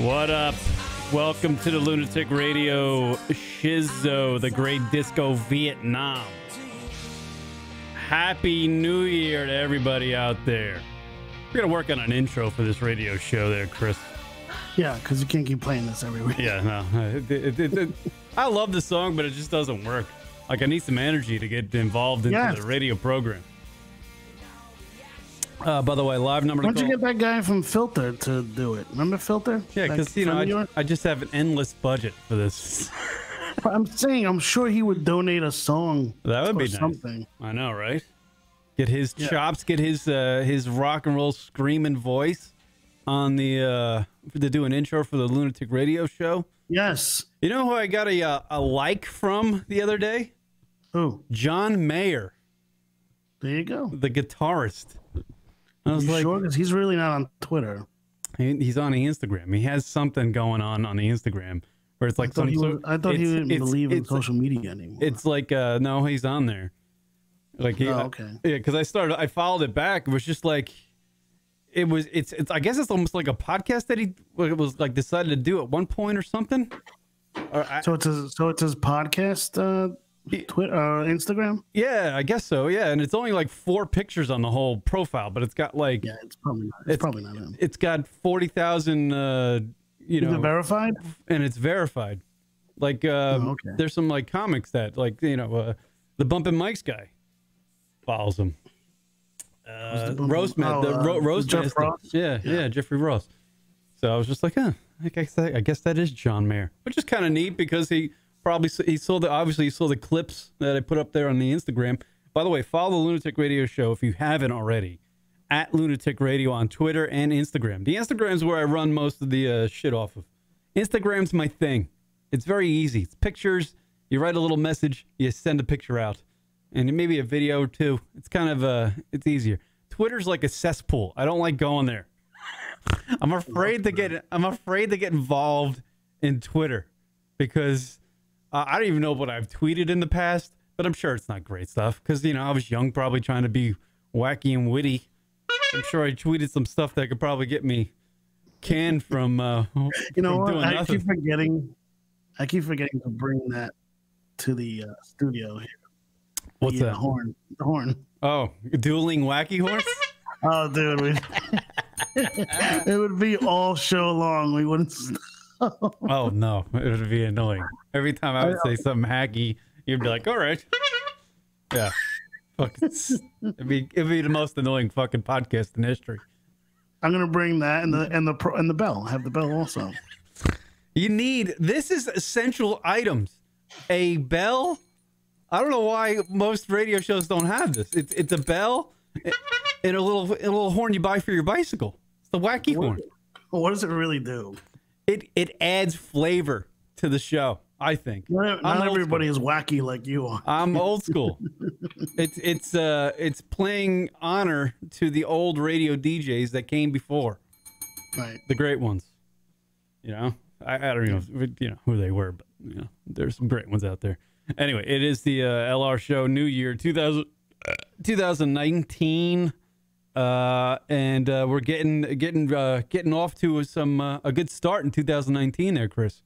What up? Welcome to the Lunatic Radio Shizzo, the Great Disco Vietnam. Happy New Year to everybody out there. We're going to work on an intro for this radio show there, Chris. Yeah, because you can't keep playing this every week. Yeah, no. I love the song, but it just doesn't work. Like, I need some energy to get involved into the radio program. By the way, live number. Why don't you get that guy from Filter to do it? Remember Filter? Yeah, because I just have an endless budget for this. I'm saying, I'm sure he would donate a song. That would be nice. Something. I know, right? Get his chops, get his rock and roll screaming voice on the to do an intro for the Lunatic Radio show. Yes. You know who I got a like from the other day? Who? John Mayer. There you go. The guitarist. I was sure? Because he's really not on Twitter. He's on the Instagram. He has something going on the Instagram where it's like I thought he didn't believe in social media anymore. It's like no, he's on there. Like okay. Yeah, because I followed it back. It was just like it's I guess it's almost like a podcast that he was like decided to do at one point or something. So it's his podcast. Twitter, Instagram? Yeah, I guess so. Yeah, and it's only like 4 pictures on the whole profile, but it's got like it's probably not him. It's got 40,000. Is it verified? And it's verified. Like there's some like comics that like the Bumpin' Mics guy follows him. Roast Jeff Ross? Yeah, Jeffrey Ross. So I was just like, I guess that is John Mayer, which is kind of neat because he saw the clips that I put up there on the Instagram. By the way, follow the Lunatic Radio Show if you haven't already at Lunatic Radio on Twitter and Instagram. The Instagram's where I run most of the shit off of. Instagram's my thing. It's very easy. It's pictures. You write a little message. You send a picture out, and maybe a video too. It's kind of it's easier. Twitter's like a cesspool. I don't like going there. I'm afraid to get involved in Twitter because. I don't even know what I've tweeted in the past, but I'm sure it's not great stuff because, I was young, probably trying to be wacky and witty. I'm sure I tweeted some stuff that could probably get me canned from I keep forgetting to bring that to the studio here. What's that? The horn. Oh, dueling wacky horns? Oh, dude. It would be all show long. We wouldn't stop. Oh no, it would be annoying. Every time I would say something hacky, you'd be like, "All right, yeah." It'd be the most annoying fucking podcast in history. I'm gonna bring that and the bell. Have the bell also. This is essential items. A bell. I don't know why most radio shows don't have this. It's a bell and a little horn you buy for your bicycle. It's the wacky horn. What does it really do? It adds flavor to the show, I think. Not everybody is wacky like you are. I'm old school. It's playing honor to the old radio DJs that came before. Right. The great ones. I don't know who they were, but there's some great ones out there. Anyway, it is the LR show, New Year 2019. And we're getting off to a good start in 2019 there, Chris.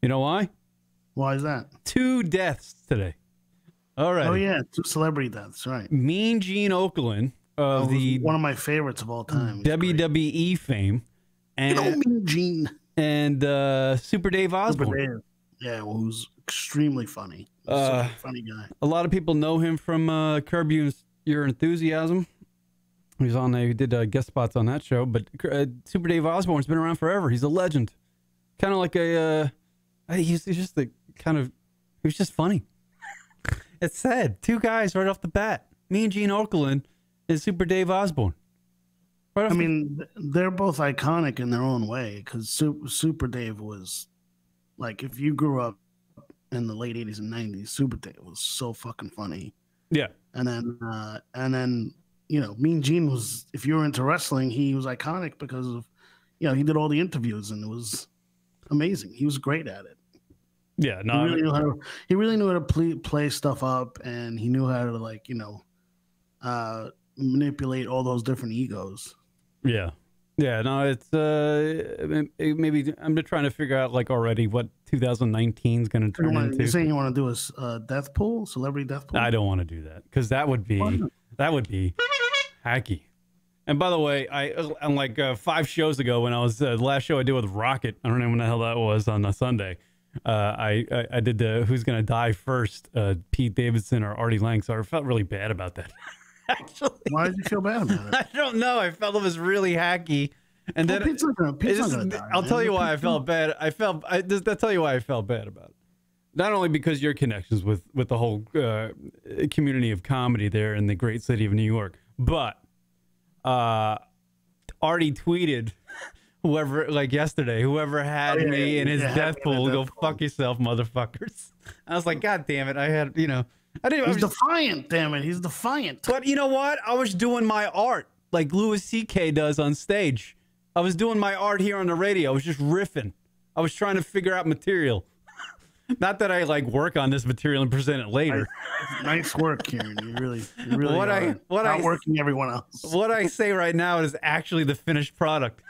You know why? Why is that? 2 deaths today. All right. Oh yeah, 2 celebrity deaths, right? Mean Gene Okerlund of one of my favorites of all time. WWE fame, and Mean Gene and Super Dave Osborne. Yeah, who's extremely funny. Funny guy. A lot of people know him from Curb Your Enthusiasm. He did guest spots on that show, but Super Dave Osborne's been around forever. He's a legend. Kind of like he was just funny. It's sad. 2 guys right off the bat. Mean Gene Okerlund and Super Dave Osborne. They're both iconic in their own way because Super Dave was, like, if you grew up in the late 80s and 90s, Super Dave was so fucking funny. Yeah. And then Mean Gene was, if you were into wrestling, he was iconic because of, he did all the interviews and it was amazing. He was great at it. Yeah, no, he really knew how to play stuff up, and he knew how to manipulate all those different egos. Yeah, Yeah, no, it's maybe I'm just trying to figure out like already what 2019 is going to turn into. You're saying you want to do a death pool, celebrity death pool? I don't want to do that because that would be hacky. And by the way, on like 5 shows ago when I was the last show I did with Rocket, I don't know when the hell that was on a Sunday. I did the Who's Gonna Die First, Pete Davidson or Artie Lang, so I felt really bad about that. Actually, why did you feel bad about it? I don't know. I felt it was really hacky. And then Pete's not gonna die, I'll man. tell you why I felt bad. I'll tell you why I felt bad about it. Not only because your connections with the whole community of comedy there in the great city of New York, but Artie tweeted whoever, like yesterday, whoever had me in his death pool, go fuck yourself, motherfuckers. I was like, God damn it. I had, He's defiant, damn it. He's defiant. But you know what? I was doing my art like Louis C.K. does on stage. I was doing my art here on the radio. I was just riffing. I was trying to figure out material. Not that I like work on this material and present it later. Nice work, Kieran. You really outworking everyone else. What I say right now is actually the finished product.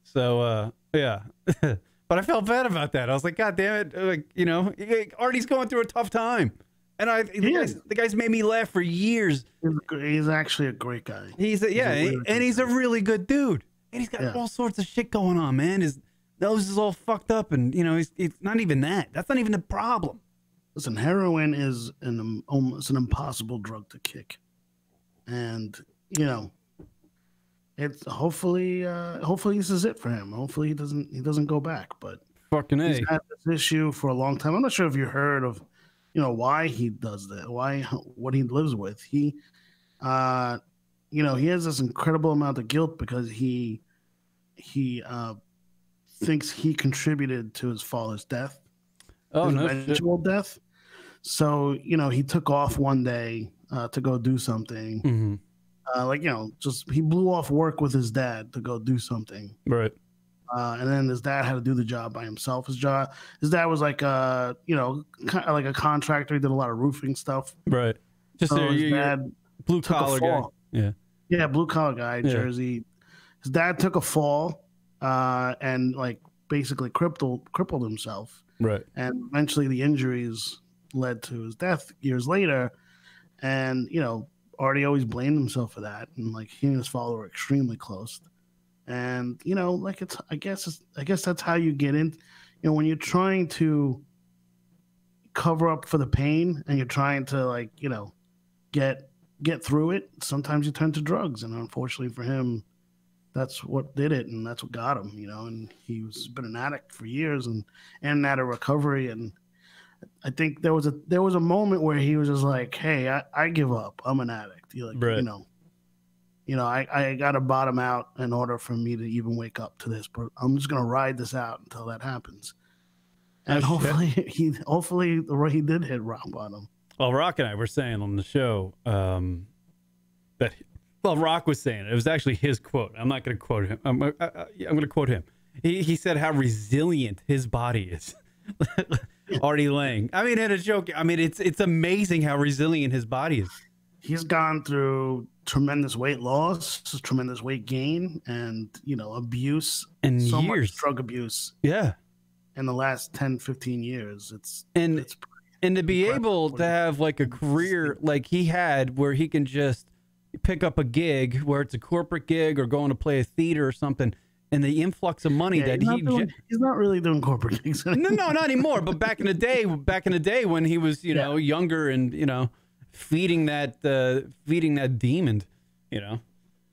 So yeah. But I felt bad about that. I was like, God damn it. Like, Artie's going through a tough time. And the guy's made me laugh for years. He's actually a great guy. He's a really good dude. And he's got all sorts of shit going on, man. His nose is all fucked up, and it's not even that. That's not even the problem. Listen, heroin is almost an impossible drug to kick, and it's hopefully this is it for him. Hopefully he doesn't go back. But fucking he's had this issue for a long time. I'm not sure if you heard of why he does that, what he lives with. He he has this incredible amount of guilt because he thinks he contributed to his father's death, his eventual death. So he took off one day to go do something. Mm-hmm. He blew off work with his dad to go do something, right? And then his dad had to do the job by himself. His dad was like kind of like a contractor. He did a lot of roofing stuff. Right. Just his dad blue collar guy. Yeah, blue collar guy, Jersey. His dad took a fall and like basically crippled himself. Right. And eventually the injuries led to his death years later. And Artie always blamed himself for that. And like he and his father were extremely close. And I guess that's how you get in. When you're trying to cover up for the pain and you're trying to get through it, sometimes you turn to drugs. And unfortunately for him, that's what did it, and that's what got him. And he's been an addict for years and out of recovery. And I think there was a moment where he was just like, "Hey, I give up. I'm an addict." Right. I got to bottom out in order for me to even wake up to this. But I'm just gonna ride this out until that happens. And hopefully he did hit rock bottom. Well, Rock and I were saying on the show that Rock was saying it was actually his quote. I'm not going to quote him. I'm going to quote him. He said how resilient his body is. Artie Lang. I mean, in a joke. I mean, it's amazing how resilient his body is. He's gone through tremendous weight loss, tremendous weight gain, and abuse, and so years much drug abuse. Yeah, in the last 10, 15 years, it's to be able to have like a career like he had, where he can just pick up a gig, where it's a corporate gig or going to play a theater or something, and the influx of money that he's not really doing corporate gigs anymore. No, not anymore. But back in the day when he was younger and feeding that demon,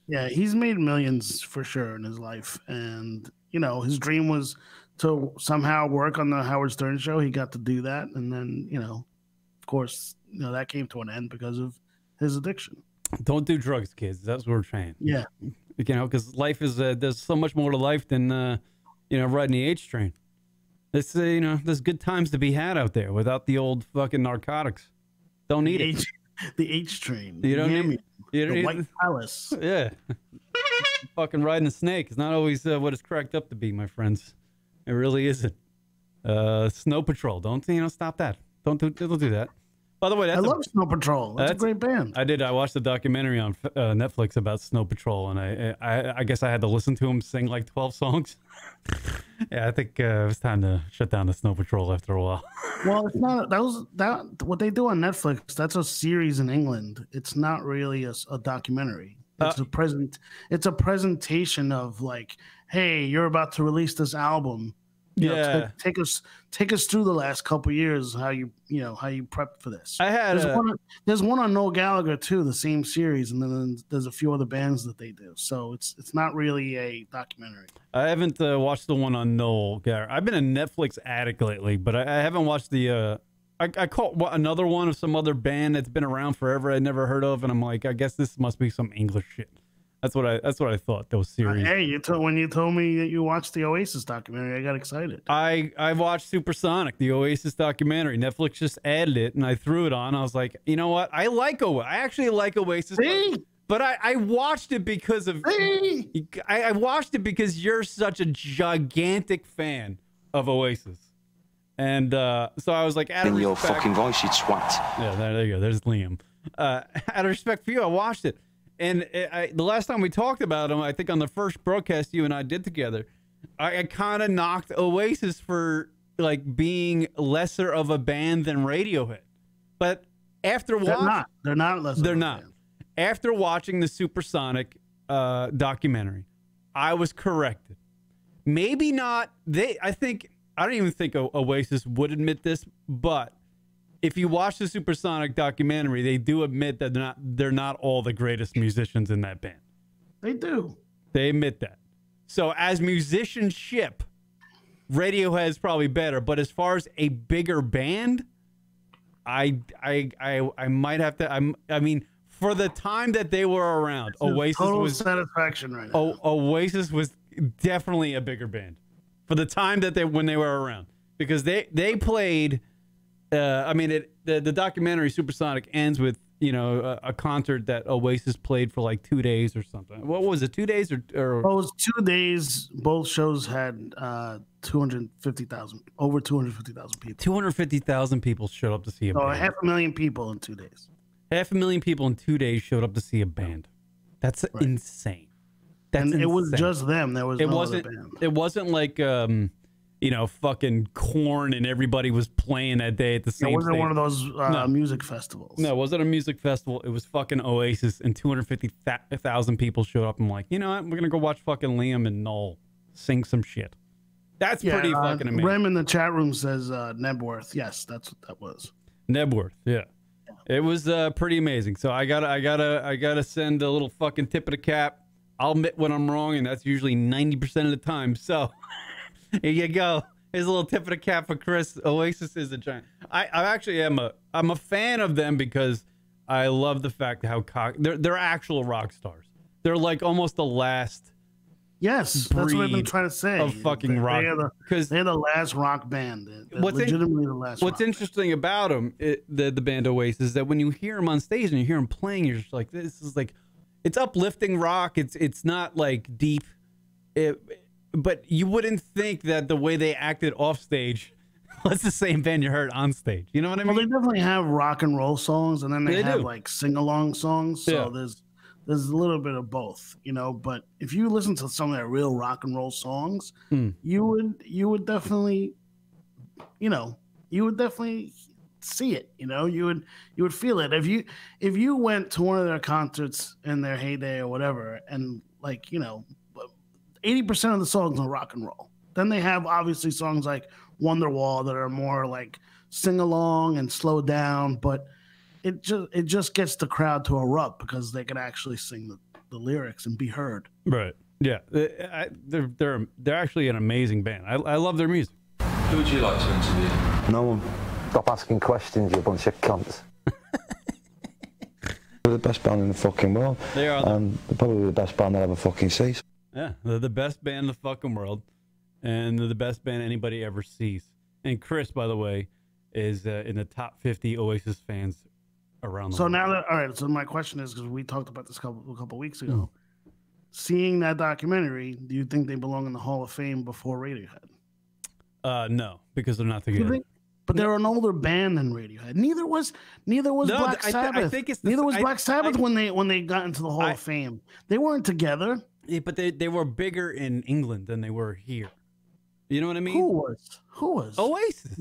Yeah, he's made millions for sure in his life, and his dream was to somehow work on the Howard Stern show. He got to do that, and then of course that came to an end because of his addiction. Don't do drugs, kids. That's what we're saying. Yeah, because life is there's so much more to life than riding the H train. It's there's good times to be had out there without the old fucking narcotics. Don't need it. The H train. You don't need the White Palace. Yeah. Fucking riding a snake is not always what it's cracked up to be, my friends. It really isn't. Snow Patrol. Don't stop that. Don't do that. By the way, I love Snow Patrol. That's a great band. I did. I watched the documentary on Netflix about Snow Patrol, and I guess I had to listen to him sing like 12 songs. Yeah, I think it was time to shut down the Snow Patrol after a while. Well, it's not what they do on Netflix. That's a series in England. It's not really a documentary. It's It's a presentation of like, hey, you're about to release this album. You know, take us through the last couple of years, how you prepped for this. There's one on Noel Gallagher too, the same series, and then there's a few other bands that they do. So it's not really a documentary. I haven't watched the one on Noel Gallagher. I've been a Netflix addict lately, but I haven't watched the. I caught another one of some other band that's been around forever I never heard of, and I'm like, I guess this must be some English shit. That's what I thought. Those series. Hey, when you told me that you watched the Oasis documentary, I got excited. I watched Supersonic, the Oasis documentary. Netflix just added it, and I threw it on. I was like, you know what? I actually like Oasis. See? But I watched it because of. I watched it because you're such a gigantic fan of Oasis, and so I was like, out of respect, in your fucking voice, you twat. Yeah, there you go. There's Liam. Out of respect for you, I watched it. And the last time we talked about them, I think on the first broadcast you and I did together, I kind of knocked Oasis for like being lesser of a band than Radiohead. But after watching, they're not lesser. They're not. After watching the Supersonic documentary, I was corrected. Maybe not. I don't even think Oasis would admit this, but if you watch the Supersonic documentary, they do admit that they're not all the greatest musicians in that band. They do. They admit that. So as musicianship, Radiohead is probably better. But as far as a bigger band, I might have to. I mean, for the time that they were around, Oasis was satisfaction right now. Oasis was definitely a bigger band for the time that when they were around, because they played. The documentary Supersonic ends with, a concert that Oasis played for like 2 days or something. What was it, 2 days or? Well, it was 2 days. Both shows had over 250,000 people. 250,000 people showed up to see a band. 500,000 people in 2 days. 500,000 people in 2 days showed up to see a band. That's insane. It was just them. There was no other band. It wasn't like fucking Korn and everybody was playing that day at the same time. It wasn't one of those music festivals. No, it wasn't a music festival. It was fucking Oasis, and 250,000 people showed up. I'm like, you know what? We're going to go watch fucking Liam and Noel sing some shit. That's pretty fucking amazing. Rem in the chat room says Nebworth. Yes, that's what that was. Nebworth, yeah. It was pretty amazing. So I gotta send a little fucking tip of the cap. I'll admit when I'm wrong, and that's usually 90% of the time. So here you go. Here's a little tip of the cap for Chris. Oasis is a giant. I actually am I'm a fan of them because I love the fact how they're actual rock stars. They're like almost the last. Yes, that's what I've been trying to say. Of fucking rock, because they're the last rock band. They're legitimately the last. What's interesting about them, the band Oasis, is that when you hear them on stage and you hear them playing, you're just like, this is like, it's uplifting rock. It's not like deep, but you wouldn't think that the way they acted off stage was the same band you heard on stage. You know what I mean? Well, they definitely have rock and roll songs, and then they have like sing along songs. So there's a little bit of both, but if you listen to some of their real rock and roll songs, you would definitely see it, you would feel it. If you went to one of their concerts in their heyday or whatever, and 80% of the songs are rock and roll. Then they have obviously songs like Wonderwall that are more like sing along and slow down, but it just gets the crowd to erupt because they can actually sing the lyrics and be heard. Right. Yeah. They're actually an amazing band. I love their music. Who would you like to interview? No one. Stop asking questions, you bunch of cunts. They're the best band in the fucking world. They are. They're probably the best band I'll ever fucking see. Yeah, they're the best band in the fucking world, and they're the best band anybody ever sees. And Chris, by the way, is in the top 50 Oasis fans around the world. So now that, all right, so my question is, because we talked about this a couple weeks ago, seeing that documentary, do you think they belong in the Hall of Fame before Radiohead? No, because they're not together. But they're an older band than Radiohead. Neither was Black Sabbath. I think it's neither was Black Sabbath when they got into the Hall of Fame. They weren't together. Yeah, but they were bigger in England than they were here. You know what I mean? Who was? Oasis.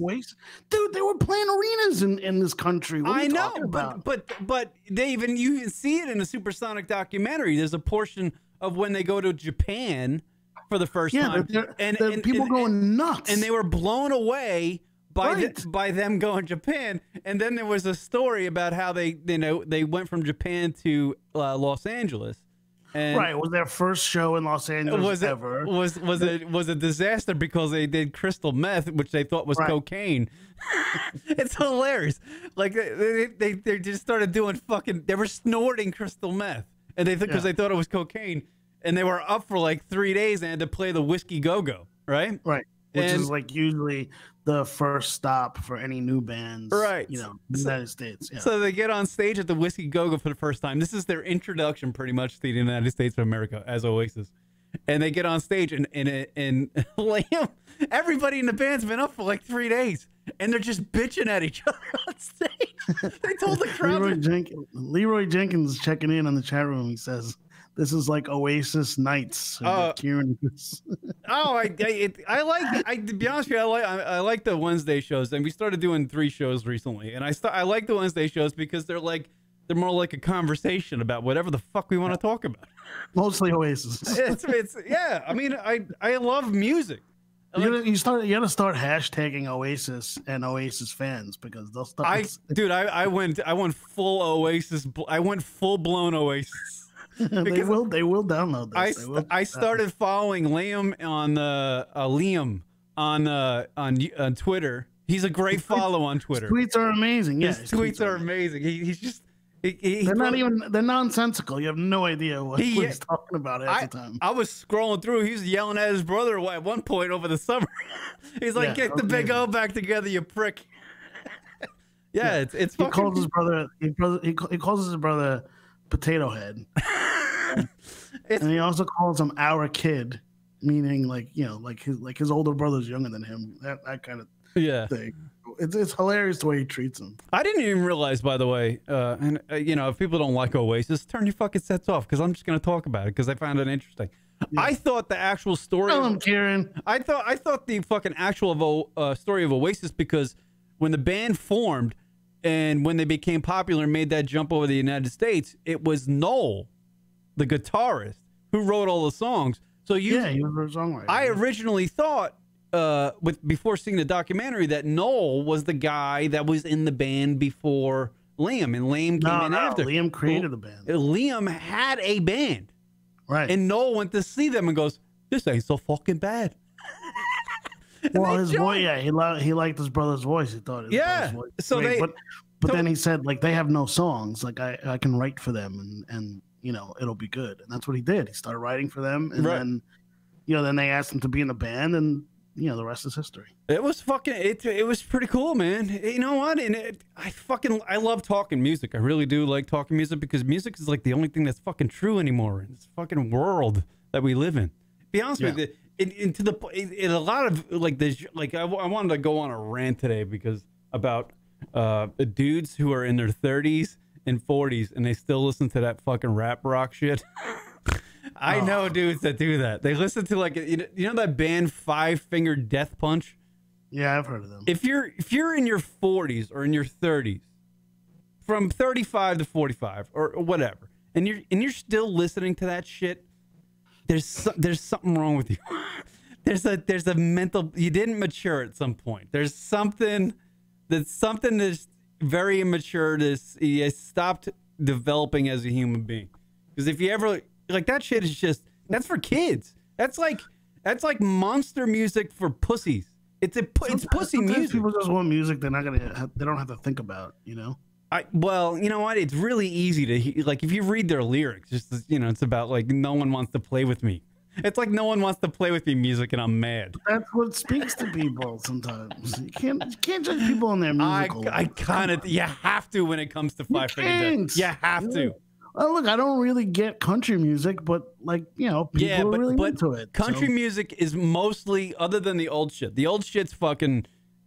Dude, they were playing arenas in this country. What are you talking about? But they you can see it in a Supersonic documentary. There's a portion of when they go to Japan for the first time. And people going nuts. And they were blown away by them going to Japan. And then there was a story about how they went from Japan to Los Angeles. And right, it was their first show in Los Angeles ever. Was a disaster because they did crystal meth, which they thought was cocaine. It's hilarious. Like they just started doing they were snorting crystal meth, and because they thought it was cocaine, and they were up for like 3 days and had to play the Whiskey Go-Go, right? Right. Which is like usually the first stop for any new bands, right? You know, in the United States. Yeah. So they get on stage at the Whiskey Go-Go for the first time. This is their introduction, pretty much, to the United States of America as Oasis. And they get on stage, and Liam, everybody in the band's been up for like 3 days, and they're just bitching at each other on stage. They told the crowd. Leroy Jenkins checking in on the chat room. He says, "This is like Oasis nights." Kieran. I like. To be honest with you, I like the Wednesday shows, and we started doing 3 shows recently. And I like the Wednesday shows because they're more like a conversation about whatever the fuck we want to talk about. Mostly Oasis. It's yeah. I mean, I love music. You gotta start hashtagging Oasis and Oasis fans because they'll start. I went full Oasis. I went full blown Oasis. They will download this. I started following Liam on Twitter. He's a great follow on Twitter. His tweets are amazing. Yeah, his tweets are amazing. He's just they're nonsensical. You have no idea what he's talking about half the time. I was scrolling through. He was yelling at his brother at one point over the summer. He's like, "Get the big O back together, you prick." It's he fucking. Calls his brother. He calls his brother Potato Head. And he also calls him our kid, meaning like his older brother's younger than him. That kind of thing. It's hilarious the way he treats him. I didn't even realize, by the way, if people don't like Oasis, turn your fucking sets off because I'm just going to talk about it because I found it interesting. Yeah. I thought the actual story. Tell him, Kieran. I thought the fucking actual story of Oasis, because when the band formed and when they became popular and made that jump over the United States, it was Noel, the guitarist, who wrote all the songs. So he was a songwriter. I originally thought, before seeing the documentary, that Noel was the guy that was in the band before Liam, and Liam came in after. Liam created the band. Liam had a band, right? And Noel went to see them and goes, "This ain't so fucking bad." Well, his voice, he liked his brother's voice. He thought his brother's voice was great. But then he said, like, they have no songs. Like, I can write for them, and it'll be good. And that's what he did. He started writing for them, and then then they asked him to be in the band, and the rest is history. It was it was pretty cool, man. You know what? And I love talking music. I really do like talking music because music is like the only thing that's fucking true anymore in this fucking world that we live in. To be honest with you, in a lot of I wanted to go on a rant today because about dudes who are in their 30s and 40s and they still listen to that fucking rap rock shit. I know dudes that do that. They listen to that band 5 Finger Death Punch? Yeah, I've heard of them. If you're in your 40s or in your 30s, from 35 to 45 or whatever, and you're still listening to that shit, there's something wrong with you. There's a mental, you didn't mature at some point. There's something that's very immature. You stopped developing as a human being. Because if you ever that shit is that's for kids. That's like monster music for pussies. It's pussy music. People just want music they don't have to think about, Well, you know what? It's really easy to if you read their lyrics, it's about no one wants to play with me. It's like no one wants to play with me music, and I'm mad. That's what speaks to people sometimes. You can't judge people on their musical. You have to when it comes to 5 Finger Death. You have to. Well, look, I don't really get country music, but people are really into it. Country music is mostly, other than the old shit. The old shit's fucking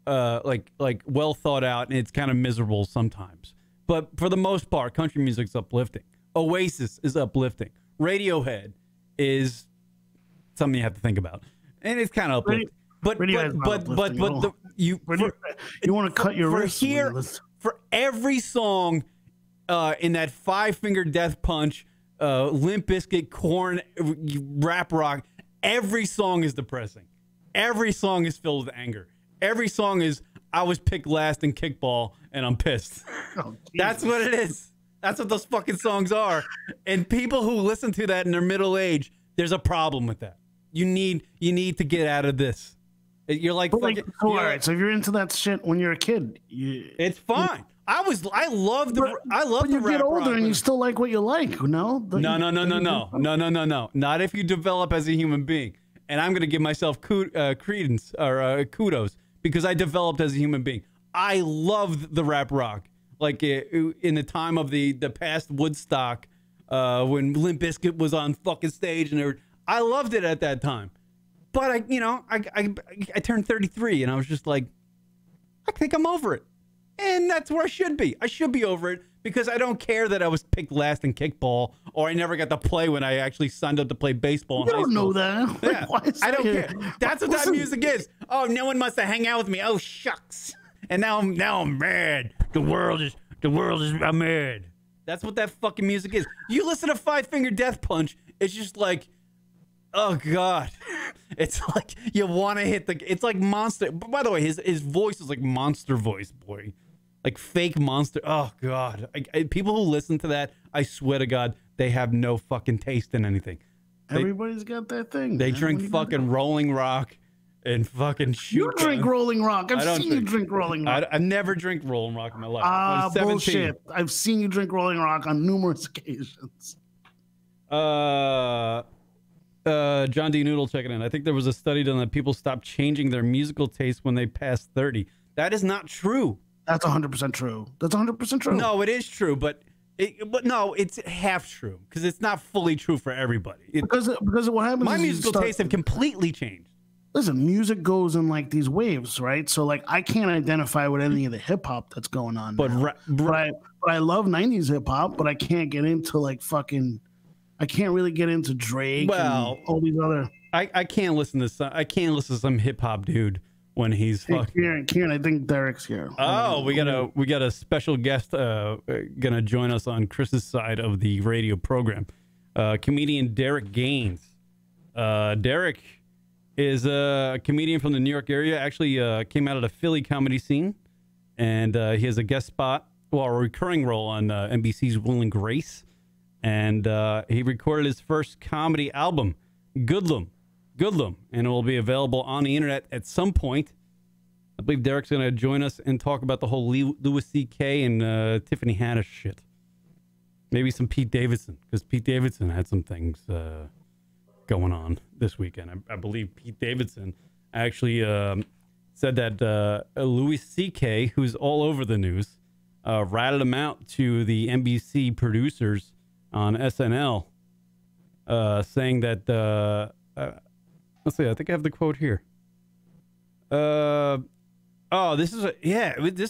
well thought out, and it's kind of miserable sometimes. But for the most part, country music's uplifting. Oasis is uplifting. Radiohead is something you have to think about, and it's kind of uplifting. But you want to cut your wrists for every song in that 5-Finger Death Punch, Limp Bizkit, Korn, rap rock. Every song is depressing. Every song is filled with anger. Every song is I was picked last in kickball and I'm pissed. Oh, that's what it is. That's what those fucking songs are. And people who listen to that in their middle age, there's a problem with that. You need to get out of this. You're like, all right. So if you're into that shit when you're a kid, it's fine. I love the but you get older and you still like what you like. No. Not if you develop as a human being. And I'm going to give myself credence or kudos because I developed as a human being. I loved the rap rock, like in the time of the past Woodstock when Limp Bizkit was on fucking stage and I loved it at that time. But I turned 33 and I was just like, I think I'm over it. And that's where I should be. I should be over it because I don't care that I was picked last in kickball or I never got to play when I actually signed up to play baseball in high school. You don't know that. Yeah, I don't care. That's what that music is. Oh, no one must have hung out with me. Oh, shucks. And now I'm mad. The world is I'm mad. That's what that fucking music is. You listen to 5-Finger Death Punch, it's just like, oh God. It's like you want to hit it's like Monster. By the way, his voice is like Monster voice, boy. Like fake Monster. Oh God. People who listen to that, I swear to God, they have no fucking taste in anything. Everybody's got that thing. They drink fucking Rolling Rock and fucking shoot. You drink Rolling Rock. I've seen you drink Rolling Rock. I've never drank Rolling Rock in my life. Bullshit. I've seen you drink Rolling Rock on numerous occasions. John D. Noodle checking in. I think there was a study done that people stop changing their musical taste when they pass 30. That is not true. That's 100% true. That's 100% true. No, it is true, but no, it's half true because it's not fully true for everybody. Because what happens? My musical tastes have completely changed. Listen, music goes in like these waves, right? So like I can't identify with any of the hip hop that's going on. But I love 90s hip hop, but I can't get into like fucking. I can't really get into Drake and all these other. I can't listen to some hip hop dude when he's fucking. Kieran, I think Derek's here. Oh, we got a special guest gonna join us on Chris's side of the radio program. Comedian Derek Gaines. Derek is a comedian from the New York area. Actually, came out of the Philly comedy scene, and he has a guest spot, a recurring role on NBC's Will and Grace. And he recorded his first comedy album, Goodlum, and it will be available on the internet at some point. I believe Derek's going to join us and talk about the whole Louis C.K. and Tiffany Haddish shit. Maybe some Pete Davidson, because Pete Davidson had some things going on this weekend. I believe Pete Davidson actually said that Louis C.K., who's all over the news, ratted him out to the NBC producers on SNL, saying that, let's see, I think I have the quote here. This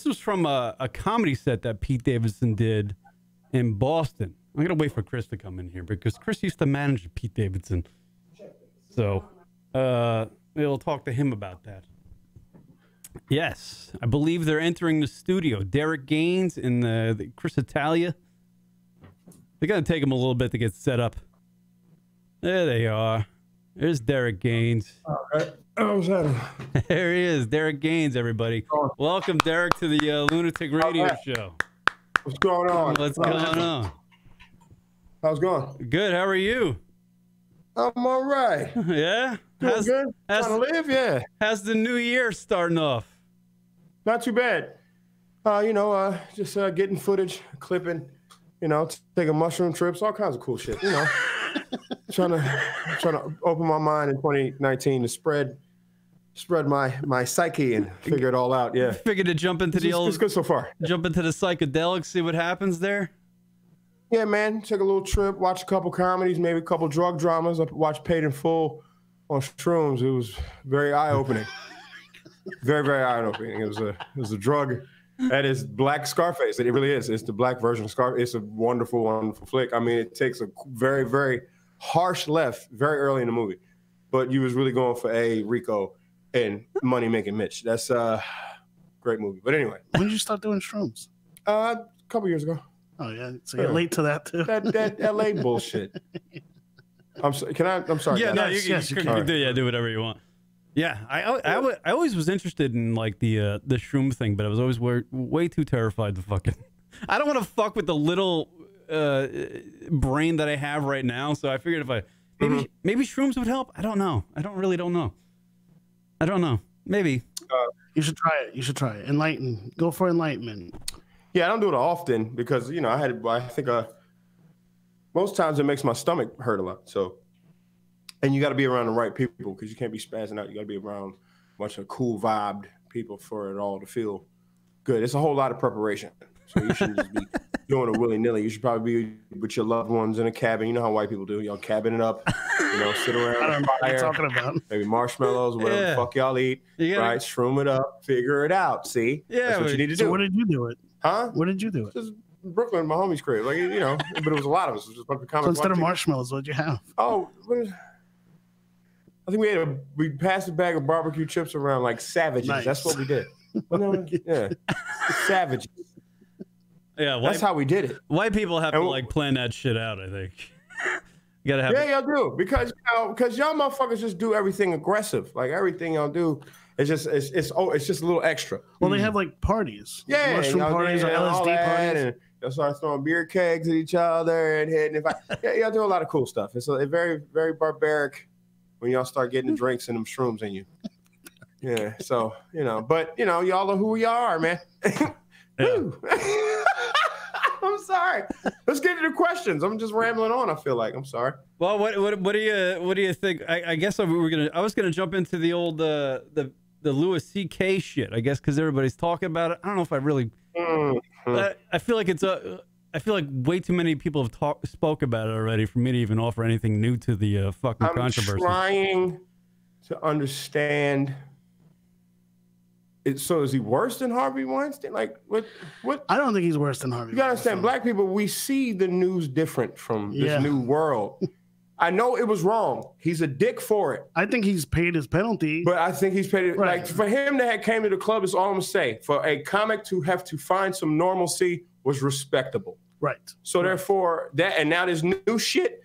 was from a comedy set that Pete Davidson did in Boston. I'm going to wait for Chris to come in here because Chris used to manage Pete Davidson. So, we'll talk to him about that. Yes, I believe they're entering the studio. Derek Gaines and the Chris Italia. They're going to take him a little bit to get set up. There they are. There's Derek Gaines. All right. Oh, there he is. Derek Gaines, everybody. Welcome, Derek, to the Lunatic Radio Show. What's going on? What's going on? How's it going? Good. How are you? I'm all right. Yeah? Doing good? Trying to live? Yeah. How's the new year starting off? Not too bad. Just getting footage, clipping, taking mushroom trips, all kinds of cool shit, trying to open my mind in 2019 to spread my psyche and figure it all out. Yeah. Figured to jump into it's good so far. Jump into the psychedelics, see what happens there. Yeah, man. Take a little trip, watch a couple comedies, maybe a couple drug dramas. I watched Paid in Full on shrooms. It was very eye-opening. Very, very eye-opening. It was a drug that is black Scarface. It really is. It's the black version of Scarface. It's a wonderful, wonderful flick. I mean, it takes a very, very harsh left very early in the movie, but you was really going for Rico and Money Making Mitch. That's a great movie. But anyway, when did you start doing shrooms? A couple years ago. Oh yeah, so you're late to that too. That LA bullshit. I'm sorry. I'm sorry. Yeah, guys. no, you can do whatever you want. Yeah, I always was interested in like the shroom thing, but I was always way too terrified to fucking. I don't want to fuck with the little brain that I have right now, so I figured if I maybe shrooms would help. I don't know. I don't know. I don't know. Maybe you should try it. You should try it. Go for enlightenment. Yeah, I don't do it often because I think most times it makes my stomach hurt a lot. So, and you got to be around the right people because you can't be spazzing out. You got to be around a bunch of cool vibed people for it all to feel good. It's a whole lot of preparation. So you shouldn't just be doing it willy-nilly. You should probably be with your loved ones in a cabin. You know how white people do. Y'all cabin it up, sit around I don't know what fire, you're talking about. maybe marshmallows, whatever the fuck y'all eat, right? Shroom it up, figure it out, see? Yeah, that's what you need to do. So what did you do it? Huh? Where did you do it? Just Brooklyn, my homie's crib. But it was a lot of us. It was just a bunch of comics. So instead of marshmallows, what'd you have? Oh, I think we passed a bag of barbecue chips around like savages. Nice. That's what we did. Yeah, savages. Yeah, that's how we did it. White people have to plan that shit out. I think. You gotta have. Yeah, y'all do because y'all motherfuckers just do everything aggressive. Like everything y'all do, it's just a little extra. Well, they have like parties. Yeah, mushroom parties or LSD parties. And y'all start throwing beer kegs at each other and hitting. Y'all do a lot of cool stuff. It's very, very barbaric when y'all start getting the drinks and them shrooms in you. Yeah, so but y'all are who y'all are, man. I'm sorry. Let's get to the questions. I'm just rambling on. I feel like I'm sorry. Well, what do you think? I guess I was gonna jump into the old the Louis C.K. shit. I guess because everybody's talking about it. I don't know if I really. I feel like I feel like way too many people have spoke about it already for me to even offer anything new to the fucking controversy. I'm trying to understand. So is he worse than Harvey Weinstein? Like what? I don't think he's worse than Harvey. You gotta understand, black people, we see the news different from this new world. I know it was wrong. He's a dick for it. I think he's paid his penalty. But I think he's paid it. Right. Like for him to have came to the club is all I'm gonna say. For a comic to have to find some normalcy was respectable. Right. So therefore and now this new shit.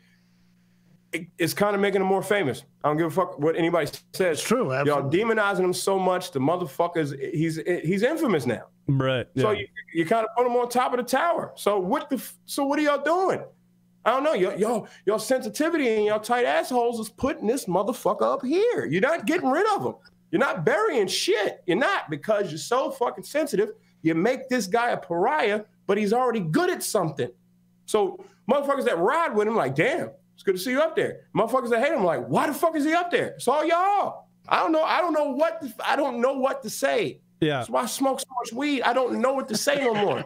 It's kind of making him more famous. I don't give a fuck what anybody says. It's true. Absolutely. Y'all demonizing him so much. The motherfuckers, he's infamous now. Right. So yeah. you kind of put him on top of the tower. So what are y'all doing? I don't know. Y'all sensitivity and y'all tight assholes is putting this motherfucker up here. You're not getting rid of him. You're not burying shit. You're not, because you're so fucking sensitive. You make this guy a pariah, but he's already good at something. So motherfuckers that ride with him like, damn. It's good to see you up there. Motherfuckers that hate him like, why the fuck is he up there? It's all y'all. I don't know what to say. Yeah. That's why I smoke so much weed. I don't know what to say no more.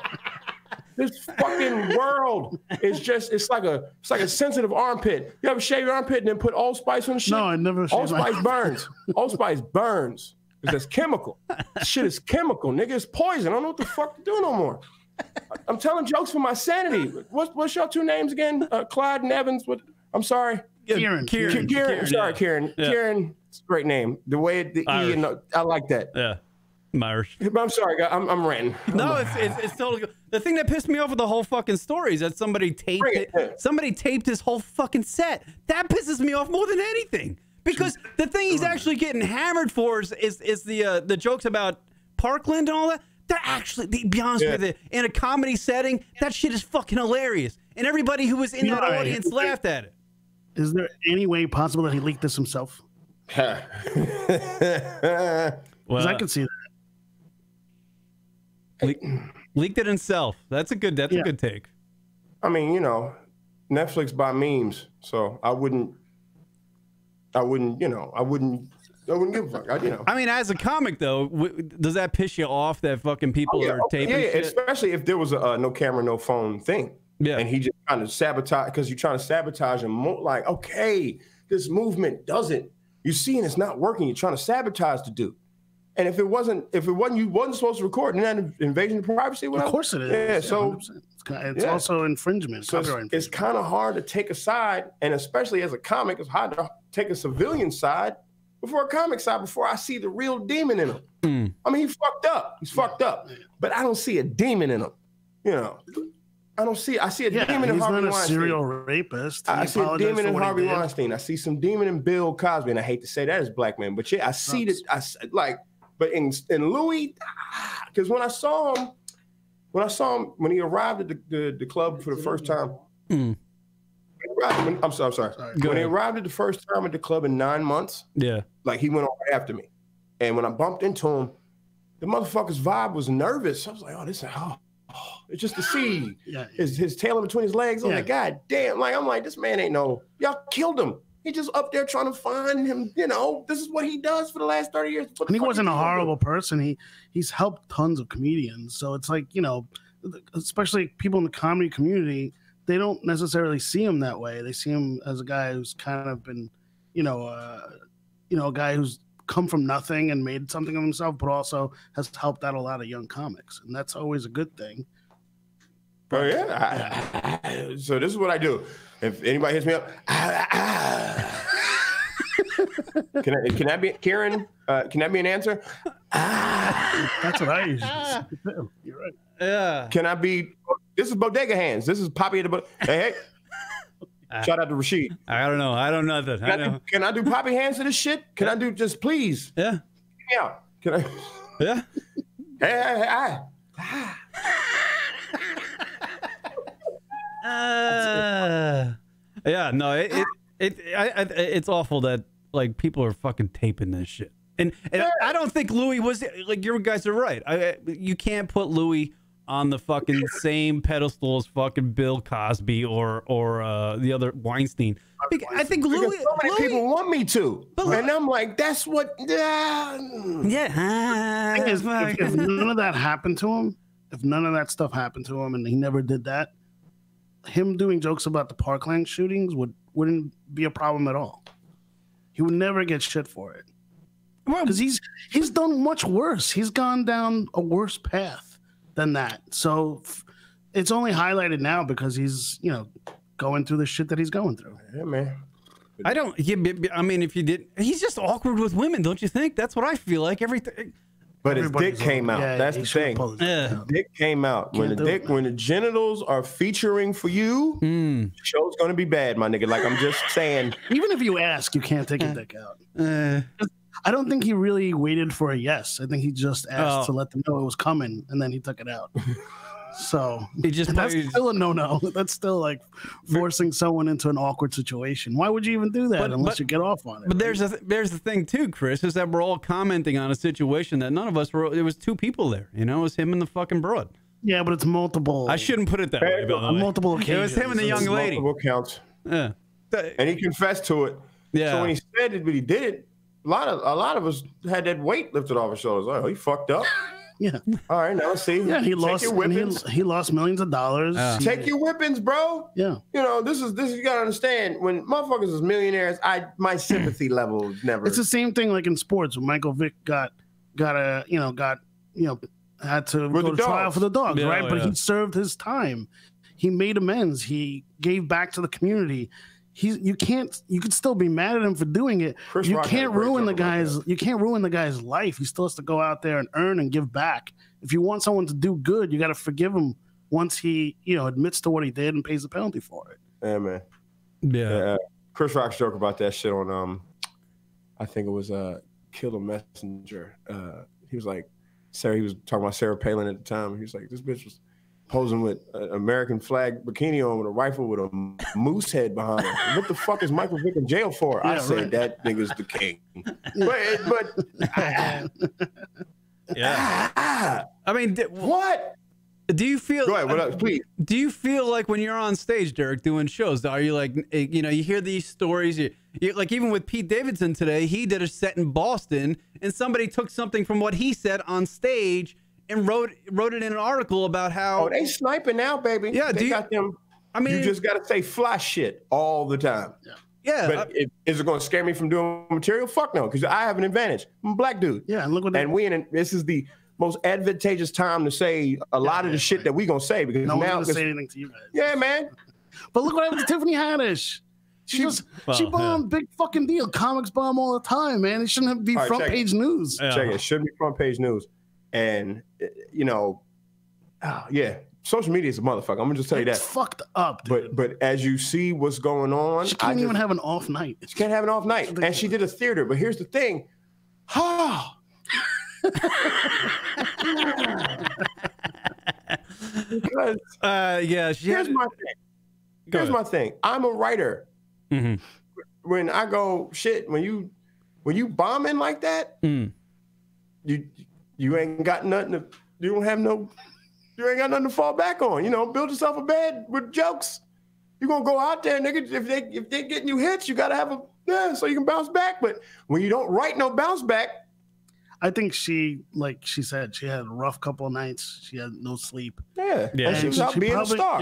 This fucking world is just, it's like a sensitive armpit. You ever shave your armpit and then put Allspice on the shit? No, I never shaved Allspice burns. Allspice burns. Because it's chemical. Shit is chemical, nigga. It's poison. I don't know what the fuck to do no more. I'm telling jokes for my sanity. What's your two names again? Clyde and Evans. I'm sorry. Kieran. I'm sorry, Kieran. Yeah. Kieran, it's a great name. The way the Irish. E and I like that. Yeah. I'm Irish. But I'm sorry, guys. I'm ranting. No, it's totally good. The thing that pissed me off with the whole fucking story is that somebody taped his whole fucking set. That pisses me off more than anything. Because the thing he's actually getting hammered for is the jokes about Parkland and all that. They're actually, to be honest with you, in a comedy setting, that shit is fucking hilarious. And everybody who was in that audience laughed at it. Is there any way possible that he leaked this himself? Well, I can see that. Leaked it himself. That's a good take. I mean, Netflix buy memes, so I wouldn't give a fuck. I mean, as a comic, though, does that piss you off that fucking people are taping shit? Especially if there was a no camera, no phone thing. Yeah. And he just kind of sabotage, because you're trying to sabotage him. Like, okay, this movement doesn't. You're seeing it's not working. You're trying to sabotage the dude. And if it wasn't, you wasn't supposed to record, isn't that an invasion of privacy? Of course it is. Yeah, so 100%. It's also infringement. So it's kind of hard to take a side, and especially as a comic, it's hard to take a civilian side before a comic side before I see the real demon in him. I mean, he fucked up. He's fucked up, but I don't see a demon in him. You know, I see a demon in Harvey Weinstein. He's not a serial rapist. I see a demon in Harvey Weinstein. I see some demon in Bill Cosby, and I hate to say that as black man, but yeah, I see that. But in Louis, because when I saw him when he arrived at the club for the first time. I'm sorry. When he arrived at the first time at the club in 9 months, like he went on after me, and when I bumped into him, the motherfucker's vibe was nervous. I was like, it's just to see his tail in between his legs. I'm like, God damn! Like I'm like, this man ain't y'all killed him. He just up there trying to find him. You know, this is what he does for the last 30 years. And he wasn't a horrible person. He's helped tons of comedians. So it's like, you know, especially people in the comedy community, they don't necessarily see him that way. They see him as a guy who's kind of been, a guy who's come from nothing and made something of himself, but also has helped out a lot of young comics. And that's always a good thing. Oh yeah. So this is what I do. If anybody hits me up, can that be Karen? Can that be an answer? That's what I usually do. You're right. Yeah. Can I be? This is Bodega Hands. This is Poppy at the. Hey. Shout out to Rashid. I don't know. I don't know that. Can I do Poppy Hands to this shit? Can I do just please? Yeah. Yeah. Can I? Yeah. Hey. Yeah, no, it's awful that like people are fucking taping this shit, and I don't think Louis was like, you guys are right. You can't put Louis on the fucking same pedestal as fucking Bill Cosby or the other Weinstein. I think Louis. So many people want me to, and I'm like, that's what. Yeah. If none of that happened to him, if none of that stuff happened to him, and he never did that, him doing jokes about the Parkland shootings wouldn't be a problem at all. He would never get shit for it. Because he's done much worse. He's gone down a worse path than that. So it's only highlighted now because he's, going through the shit that he's going through. Yeah, man. I mean, if you did, he's just awkward with women, don't you think? That's what I feel like. Everything. But his dick came out. That's the thing. His dick came out. When the genitals are featuring for you, the show's gonna be bad, my nigga. Like I'm just saying. Even if you ask, you can't take your dick out. I don't think he really waited for a yes. I think he just asked to let them know it was coming, and then he took it out. So that's still a no-no. That's still like forcing someone into an awkward situation. Why would you even do that unless you get off on it? But there's the thing too, Chris, is that we're all commenting on a situation that none of us were. There was two people there. It was him and the fucking broad. Yeah, but it's multiple. I shouldn't put it that way. On multiple occasions. It was him and the young lady. Multiple counts. Yeah. And he confessed to it. Yeah. So when he said it, but he did it, a lot of us had that weight lifted off our shoulders. Like, he fucked up. Yeah. All right, now let's see. Yeah, he lost millions of dollars. Take your whippings, bro. Yeah. This is you gotta understand. When motherfuckers is millionaires, my sympathy level never. It's the same thing like in sports when Michael Vick had to go to trial for the dogs, right? But he served his time. He made amends. He gave back to the community. You could still be mad at him for doing it. You can't ruin the guy's life. He still has to go out there and earn and give back. If you want someone to do good, you got to forgive him once he, admits to what he did and pays the penalty for it. Yeah, man. Yeah. Chris Rock's joke about that shit on I think it was Kill the Messenger. He was like, he was talking about Sarah Palin at the time. He was like, this bitch was posing with an American flag bikini on with a rifle with a moose head behind her. What the fuck is Michael Vick in jail for? I said that nigga's the king. Yeah. I mean, what? Do you feel? Go ahead. What else, please? Do you feel like when you're on stage, Derek, doing shows, are you like, you hear these stories? You like even with Pete Davidson today, he did a set in Boston, and somebody took something from what he said on stage and wrote it in an article about how they sniping now, baby. Yeah, they got them. I mean, you just got to say fly shit all the time. Yeah. But is it going to scare me from doing material? Fuck no, because I have an advantage. I'm a black dude. Yeah, and look what this is the most advantageous time to say a lot of the shit that we gonna say because no one's now gonna say anything to you guys. Yeah, man. But look what happened to Tiffany Haddish. She bombed, big fucking deal. Comics bomb all the time, man. It shouldn't be front page news. Check it. It shouldn't be front page news. And social media is a motherfucker. I'm gonna just tell you that. It's fucked up, dude. But as you see what's going on, she can't even have an off night. She can't have an off night. And she did a theater. But here's the thing. Because here's my thing. I'm a writer. Mm-hmm. When I go when you bombing like that, you ain't got nothing to you ain't got nothing to fall back on. Build yourself a bed with jokes. You're gonna go out there, nigga. If they getting you hits, you gotta have so you can bounce back. But when you don't write no bounce back, I think she, like she said, she had a rough couple of nights. She had no sleep. Yeah. And she was out being a star.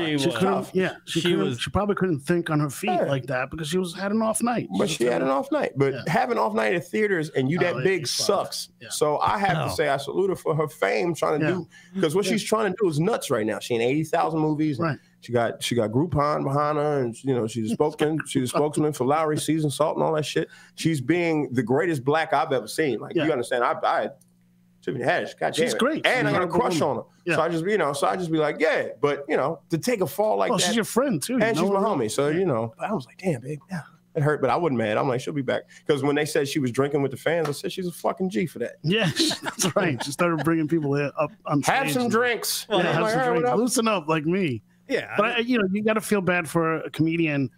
She probably couldn't think on her feet like that because she had an off night. But she had an off night. But having off night at theaters and you that big sucks. Yeah. So I have to say I salute her for her fame trying to do, because what she's trying to do is nuts right now. She in 80,000 movies. Right. She got Groupon behind her, and she's a spokesman. She's a spokesman for Lowry Seasoned Salt and all that shit. She's being the greatest black I've ever seen. Like you understand, I Tiffany Haddish, goddamn, she's great. And I got a crush on her. Yeah. So I just be like, yeah, but to take a fall like that. She's your friend too, and she's my homie. So I was like, damn, babe, it hurt, but I wasn't mad. I'm like, she'll be back. Because when they said she was drinking with the fans, I said she's a fucking G for that. Yeah, that's right. She started bringing people up on stage. Have some drinks. Have some drinks. Loosen up like me. Yeah, but you got to feel bad for a comedian,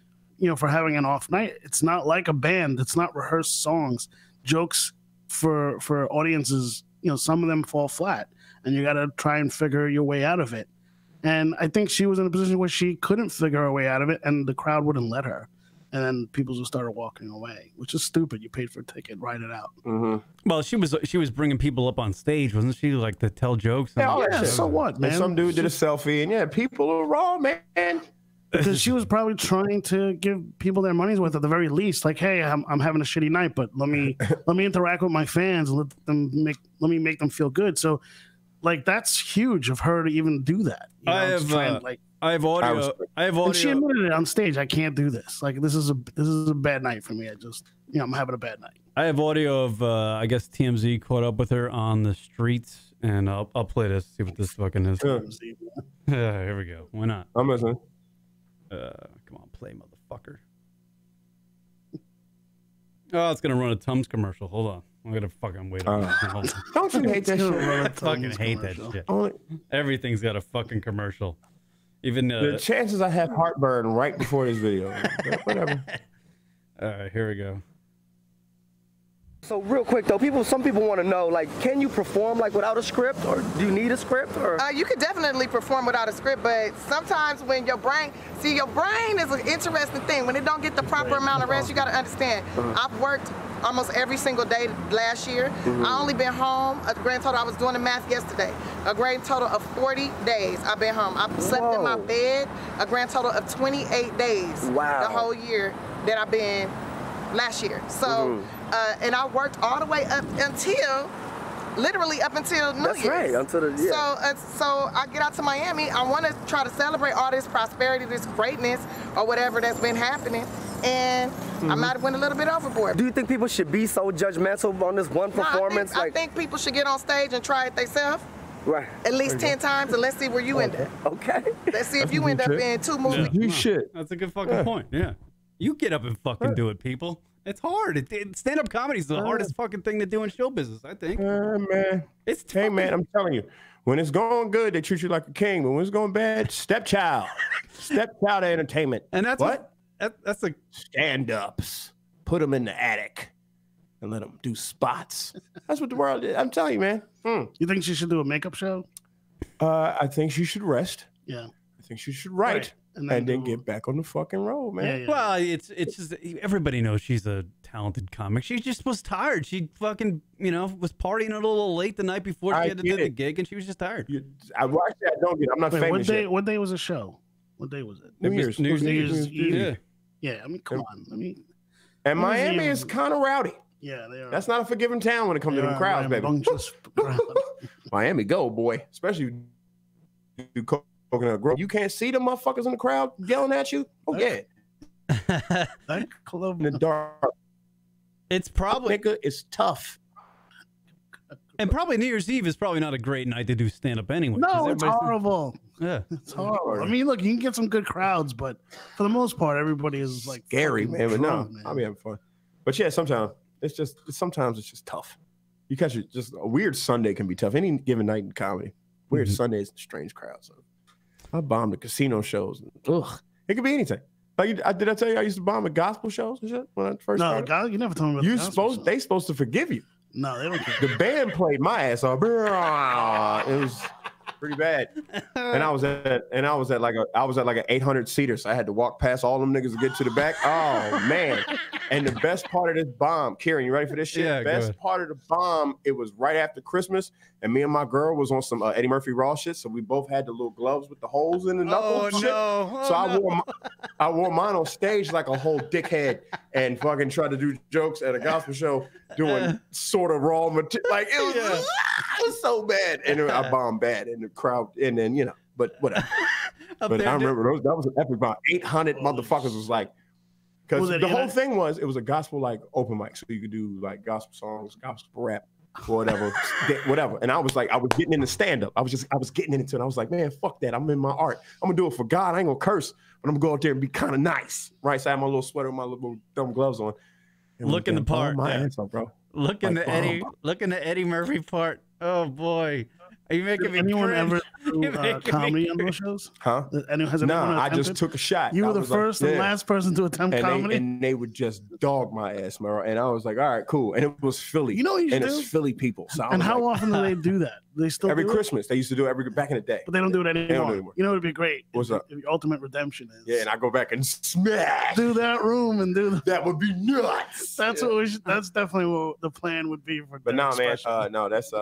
for having an off night. It's not like a band. It's not rehearsed songs. Jokes for audiences, some of them fall flat, and you got to try and figure your way out of it. And I think she was in a position where she couldn't figure her way out of it, and the crowd wouldn't let her. And then people just started walking away, which is stupid. You paid for a ticket, write it out. Mm-hmm. Well, she was bringing people up on stage, wasn't she? Like to tell jokes. So what, man? And some dude did a selfie, and people are raw, man. Because she was probably trying to give people their money's worth at the very least. Like, hey, I'm having a shitty night, but let me interact with my fans and let me make them feel good. So, like, that's huge of her to even do that. I have audio. And she admitted it on stage. I can't do this. Like, this is a bad night for me. I just, I'm having a bad night. I have audio of I guess TMZ caught up with her on the streets, and I'll play this. See what this fucking is. Here we go. Why not? I'm listening. Come on, play, motherfucker. Oh, it's gonna run a Tums commercial. Hold on. I'm gonna fucking wait on that. Don't you hate that shit? I fucking hate that shit. Everything's got a fucking commercial. Even the chances I have heartburn right before this video. Whatever. All right, here we go. So real quick though, some people want to know, like, can you perform like without a script, or do you need a script? Or you could definitely perform without a script, but sometimes when your brain is an interesting thing. When it don't get the proper amount of rest, you got to understand. I've worked almost every single day last year. I only been home a grand total. I was doing the math yesterday. A grand total of 40 days I've been home. I've slept in my bed a grand total of 28 days. Wow. The whole year that I've been last year. So, and I worked all the way up until, literally up until New Year's. That's right, until the, yeah. So I get out to Miami. I want to try to celebrate all this prosperity, this greatness, or whatever that's been happening. And I might have went a little bit overboard. Do you think people should be so judgmental on this one performance? I think people should get on stage and try it themselves. Right. At least 10 times, and let's see where you end up. Okay. Let's see if you end up in 2 movies. You should. That's a good fucking point. Yeah. You get up and fucking do it, people. It's hard. Stand-up comedy is the hardest fucking thing to do in show business, I think. Man. Hey, man, I'm telling you. When it's going good, they treat you like a king. But when it's going bad, stepchild. Stepchild entertainment. And that's what? That's like stand-ups. Put them in the attic and let them do spots. That's what the world is. I'm telling you, man. You think she should do a makeup show? I think she should rest. Yeah. I think she should write. And then get back on the fucking road, man. Yeah. Well, it's just everybody knows she's a talented comic. She just was tired. She fucking was partying a little late the night before she had to do the gig, and she was just tired. I watched that. I'm not famous yet. What day was the show? What day was it? New Year's Eve. Yeah. I mean, come on. And Miami is kind of rowdy. Yeah, they are. That's not a forgiving town when it comes to them crowds, baby. Miami go, boy. Especially you Coconut Grove. You can't see the motherfuckers in the crowd yelling at you. Oh, yeah. That club In the dark. It's probably Nigga, it's tough. and probably New Year's Eve is probably not a great night to do stand up anyway. No, it's horrible. Yeah, It's horrible. I mean, look, you can get some good crowds, but for the most part, everybody is like Scary, fucking man. But no, drunk, man. I'll be having fun. But yeah, sometimes it's just tough. You catch it. Just a weird Sunday can be tough. Any given night in comedy, weird Sundays, strange crowds. So I bombed the casino shows. Ugh, it could be anything. Like, did I tell you I used to bomb at gospel shows and shit when I first started? God, you never told me about the They supposed to forgive you. No, they don't care. The band played my ass off. It was pretty bad. And I was at like an 800 seater, so I had to walk past all them niggas to get to the back. Oh man! And the best part of this bomb, Kieran, you ready for this shit? Yeah, Best part of the bomb, it was right after Christmas, and me and my girl was on some Eddie Murphy Raw shit, so we both had the little gloves with the holes in the knuckles. Oh, shit. no. Oh, So I wore mine on stage like a whole dickhead and fucking tried to do jokes at a gospel show doing sort of raw material. Like it was so bad, and I bombed bad in the crowd, and then but whatever. But I remember that was an epic bomb. 800 motherfuckers was like. Because the whole thing it was a gospel like open mic, so you could do like gospel songs, gospel rap, or whatever. And I was getting into stand up. I was getting into it. I was like, man, fuck that. I'm in my art. I'm gonna do it for God. I ain't gonna curse, but I'm gonna go out there and be kind of nice, right? So I had my little sweater, my little dumb gloves on. Looking the part, my ass up, bro. Looking the Eddie Murphy part. Oh boy. Are you making me anyone cringe? ever do comedy on those shows? Huh? Nah, I just took a shot. You were the first and last person to attempt comedy? And they would just dog my ass, bro. And I was like, all right, cool. And it was Philly. You know what you should And do? it's Philly people. So And how often do they do that? They still every do Christmas. They used to do it back in the day. But they don't do it anymore. They don't do it anymore. You know what would be great? What's up? If Ultimate Redemption is. Yeah, and I go back and smash. Do that room and do that would be nuts. That's what we should, that's definitely what the plan would be for. But no, man, no, that's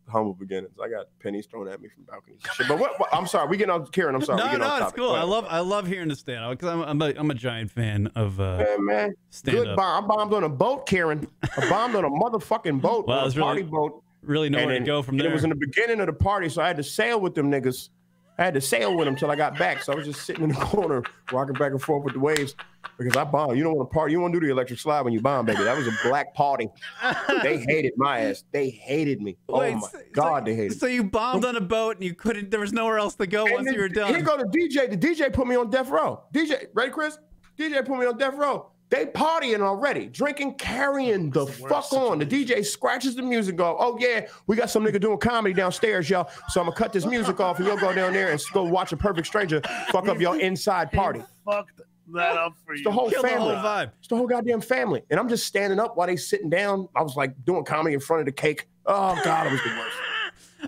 humble beginnings. I got pennies thrown at me from balconies. And shit. But what? I'm sorry, we getting off Kieran. I'm sorry. No, it's cool. I love hearing the stand up because I'm a giant fan of man. Stand Good up. bomb. I bombed on a boat, Kieran. I bombed on a motherfucking boat. Well, on it's a party boat. Really nowhere to go from there. It was in the beginning of the party, so I had to sail with them niggas. I had to sail with them till I got back. So I was just sitting in the corner, rocking back and forth with the waves because I bombed. You don't want to party. You want to do the electric slide when you bomb, baby. That was a black party. They hated my ass. They hated me. Wait, oh my God, they hated me. So you bombed on a boat and you couldn't. There was nowhere else to go once you were done. Here go the DJ. The DJ put me on death row. DJ, ready, Chris? DJ put me on death row. They partying already, drinking, carrying the fuck on. The DJ scratches the music off. Oh, yeah, we got some nigga doing comedy downstairs, y'all. So I'm going to cut this music off and you'll go down there and go watch a perfect stranger fuck up your inside party. Fucked that up for you. It's the whole family. The whole vibe. It's the whole goddamn family. And I'm just standing up while they sitting down. I was like doing comedy in front of the cake. Oh, God, it was the worst.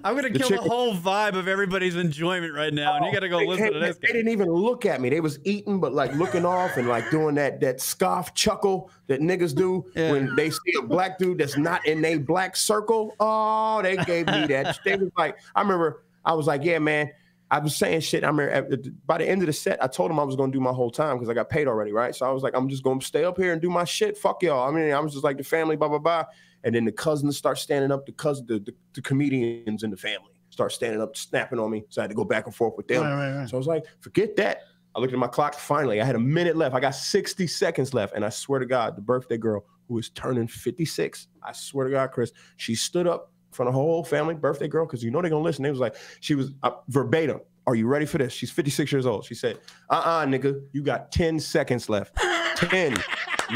I'm going to kill the whole vibe of everybody's enjoyment right now. And you got to go listen to this guy. They didn't even look at me. They was eating, but like looking off and like doing that scoff chuckle that niggas do when they see a black dude that's not in a black circle. Oh, they gave me that. They was like, I remember I was like, yeah, man. I was saying shit. I remember by the end of the set, I told them I was going to do my whole time because I got paid already, right? So I was like, I'm just going to stay up here and do my shit. Fuck y'all. I mean, I was just like the family, blah, blah, blah. And then the cousins start standing up. The comedians in the family start standing up, snapping on me. So I had to go back and forth with them. Right. So I was like, forget that. I looked at my clock. Finally, I had a minute left. I got 60 seconds left. And I swear to God, the birthday girl who is turning 56, I swear to God, Chris, she stood up in front of her whole family, birthday girl, because you know they're going to listen. They was like, she was verbatim. Are you ready for this? She's 56 years old. She said, nigga, you got 10 seconds left. 10,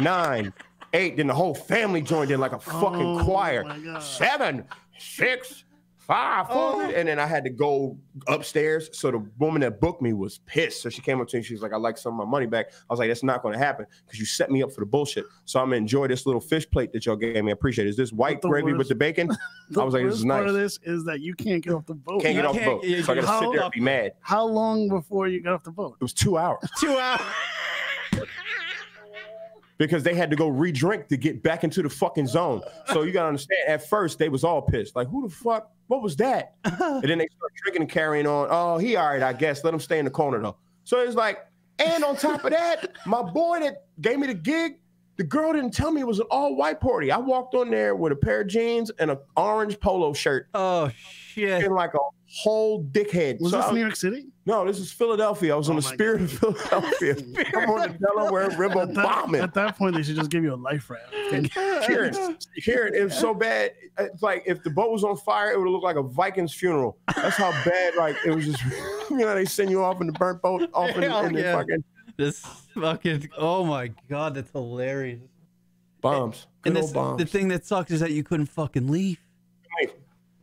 9, 8. Then the whole family joined in like a fucking choir. 7, 6, 5, 4. And then I had to go upstairs. So the woman that booked me was pissed. So she came up to me. She was like, I'd like some of my money back. I was like, that's not going to happen because you set me up for the bullshit. So I'm going to enjoy this little fish plate that y'all gave me. I appreciate it. Is this white gravy with the bacon? I was like, this is nice. The worst part of this is that you can't get off the boat. Can't get off the boat. So I got to sit there and be mad. How long before you got off the boat? It was 2 hours. 2 hours. Because they had to go re-drink to get back into the fucking zone. So you got to understand, at first, they was all pissed. Like, who the fuck? What was that? And then they start drinking and carrying on. Oh, he all right, I guess. Let him stay in the corner, though. So it's like, And on top of that, my boy that gave me the gig, the girl didn't tell me it was an all-white party. I walked on there with a pair of jeans and an orange polo shirt. Oh, shit. And like a whole dickhead. Was this New York City? No, this is Philadelphia. I was on the Spirit of Philadelphia. I'm on the Delaware River bombing. At that point, they should just give you a life raft. Kieran, it was so bad. It's like if the boat was on fire, it would look like a Viking's funeral. That's how bad, like, it was just, they send you off in the burnt boat, off in the fucking... This fucking, oh my God, that's hilarious. Bombs. And the thing that sucks is that you couldn't fucking leave.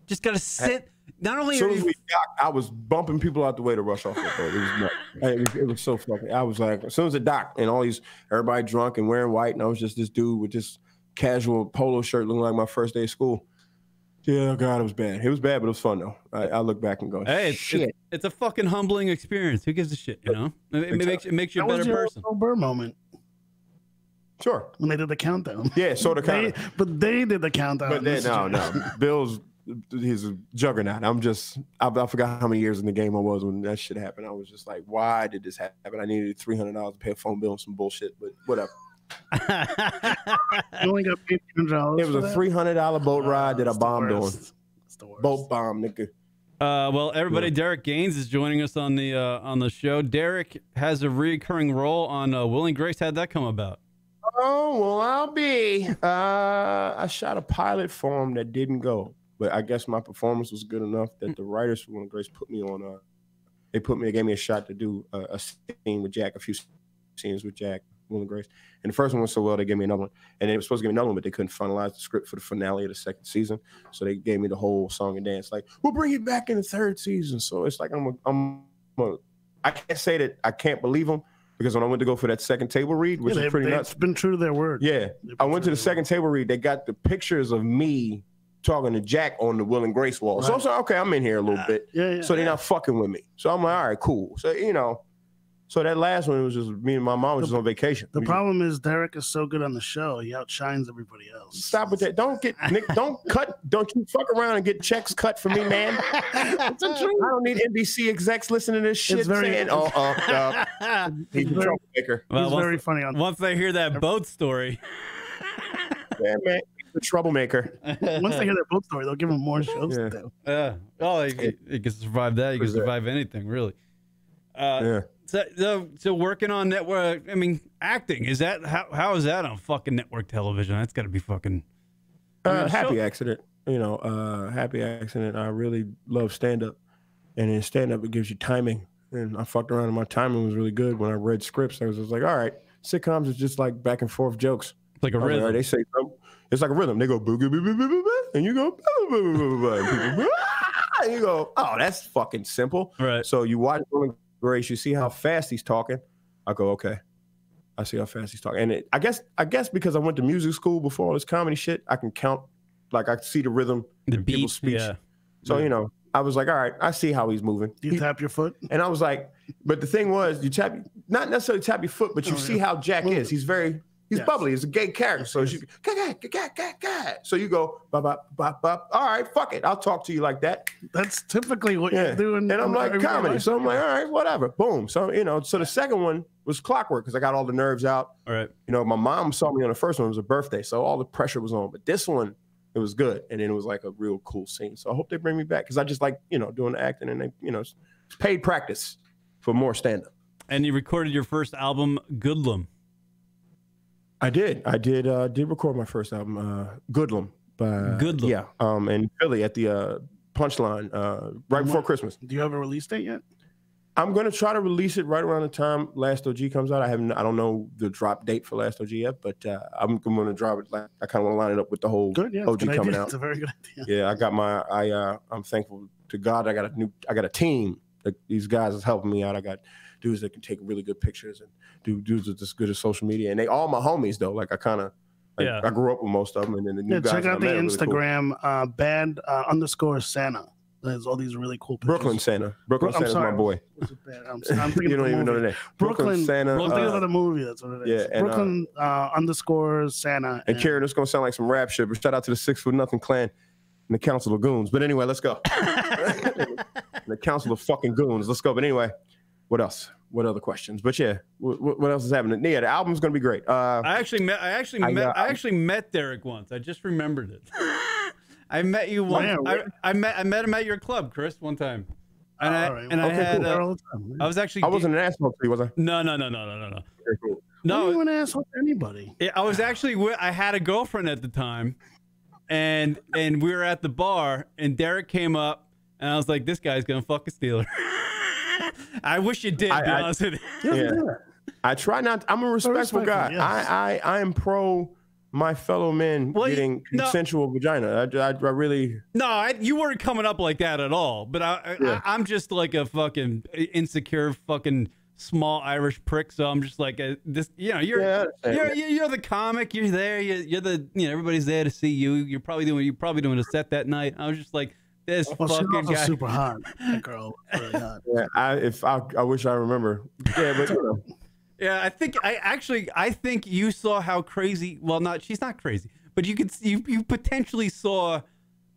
Just gotta sit. Not only as soon as we docked, I was bumping people out the way to rush off the boat. It was nuts. It was so fucking. I was like, as soon as it docked, and everybody drunk and wearing white, and I was just this dude with this casual polo shirt looking like my first day of school. Yeah, God, it was bad. It was bad, but it was fun though. I look back and go, hey, shit. It's a fucking humbling experience. Who gives a shit? You know, it makes you a better person. That was your Burr moment. Sure. When they did the countdown. Yeah, so the countdown. But they did the countdown. But then, no. Bill's, he's a juggernaut. I forgot how many years in the game I was when that shit happened. I was just like, why did this happen? I needed $300 to pay a phone bill and some bullshit, but whatever. You only got paid $300. It was a $300 boat ride that I bombed on. Boat bomb, nigga. Well, everybody, Derek Gaines is joining us on the show. Derek has a recurring role on Will and Grace. How'd that come about? Oh, well, I'll be. I shot a pilot for him that didn't go, but I guess my performance was good enough that the writers for Will and Grace put me on. They gave me a shot to do a scene with Jack, a few scenes with Jack, Will and Grace. And the first one went so well, they gave me another one. And they were supposed to give me another one, but they couldn't finalize the script for the finale of the second season. So they gave me the whole song and dance. Like, we'll bring you back in the third season. So it's like I can't say that I can't believe them, because when I went to go for that second table read, which is pretty nuts. They've been true to their word. Yeah. I went to the second table read. They got the pictures of me talking to Jack on the Will and Grace wall. Right. So I was like, okay, I'm in here a little bit. So they're not fucking with me. So I'm like, all right, cool. So, so that last one was just me and my mom was just on vacation. The problem is Derek is so good on the show, he outshines everybody else. Stop with that. Don't you fuck around and get checks cut for me, man. I don't need NBC execs listening to this shit. It's very, saying, he's a troublemaker. Well, he's very funny on once they hear that boat story. Yeah, man. The troublemaker. Once they hear their boat story, they'll give him more shows to do. He can survive that. He can survive anything, really. So working on network, acting, is that how is that on fucking network television? That's got to be fucking happy accident. Happy accident. I really love stand-up, and in stand-up it gives you timing, and I fucked around and my timing was really good. When I read scripts, I was just like, all right, sitcoms is just like back and forth jokes. It's like a rhythm. Like, they say something. It's like a rhythm. They go boogie, boo, boo, boo, boo, boo, and you go boo, boo, boo, boo, boo, and people, and you go, oh, that's fucking simple. Right. So you watch Grace, you see how fast he's talking. I go, okay. I see how fast he's talking. And I guess because I went to music school before all this comedy shit, I can count, like I see the rhythm, the beat, people's speech. Yeah. So, I was like, all right, I see how he's moving. Do you tap your foot? And I was like, but the thing was, you tap, not necessarily tap your foot, but you see how Jack is. He's bubbly. He's a gay character. So so you go, bop, bop, bop, bop. All right, fuck it. I'll talk to you like that. That's typically what you're doing. And I'm like, comedy. So I'm like, all right, whatever. Boom. So, so the second one was clockwork because I got all the nerves out. All right. My mom saw me on the first one. It was a birthday. So all the pressure was on. But this one, it was good. And then it was like a real cool scene. So I hope they bring me back because I just like, doing the acting and they, it's paid practice for more stand-up. And you recorded your first album, Goodlum. I did record my first album, Goodlum. Goodlum. Yeah. In Philly at the Punchline right before Christmas. Do you have a release date yet? I'm going to try to release it right around the time Last OG comes out. I don't know the drop date for Last OG yet, but I'm going to drop it. Like, I kind of want to line it up with the whole OG coming out. It's a very good idea. Yeah, I got I'm thankful to God. I got a team. These guys is helping me out. I got dudes that can take really good pictures and dudes that's as good as social media. And they all my homies though. Like I grew up with most of them. And then the new guys. Check out the Instagram, really cool. _Santa. There's all these really cool pictures. Brooklyn Santa. Santa's my boy. I'm thinking you don't even know the name. Brooklyn Santa. I'm thinking about the movie. That's what it is. Yeah, Brooklyn _Santa. And Karen, it's going to sound like some rap shit, but shout out to the 6 Foot Nothing Clan and the Council of Goons. But anyway, let's go. The Council of fucking Goons. Let's go. But anyway, What else? What other questions? But yeah, what else is happening? Yeah, the album's gonna be great. I actually met Derek once. I just remembered it. I met you once. I met him at your club, Chris, one time. And I was actually. I wasn't an asshole to you, was I? No. Okay, cool. No, you an asshole to anybody. I was actually. I had a girlfriend at the time, and we were at the bar, and Derek came up, and I was like, "This guy's gonna fuck a Steeler." I wish you did. Be honest with you. Yeah. I try not. I'm a respectful guy. Yes. I am pro my fellow men getting consensual vagina. I really. No, you weren't coming up like that at all. But I'm just like a fucking insecure fucking small Irish prick. So I'm just like this. You know, you're the comic. You're there. You're the everybody's there to see you. You're probably doing a set that night. I was just like. This fucking guy. Super hot. That girl, really hot. Yeah, I wish I remember. Yeah, but yeah, I think you saw how crazy. Well, she's not crazy, but you potentially saw,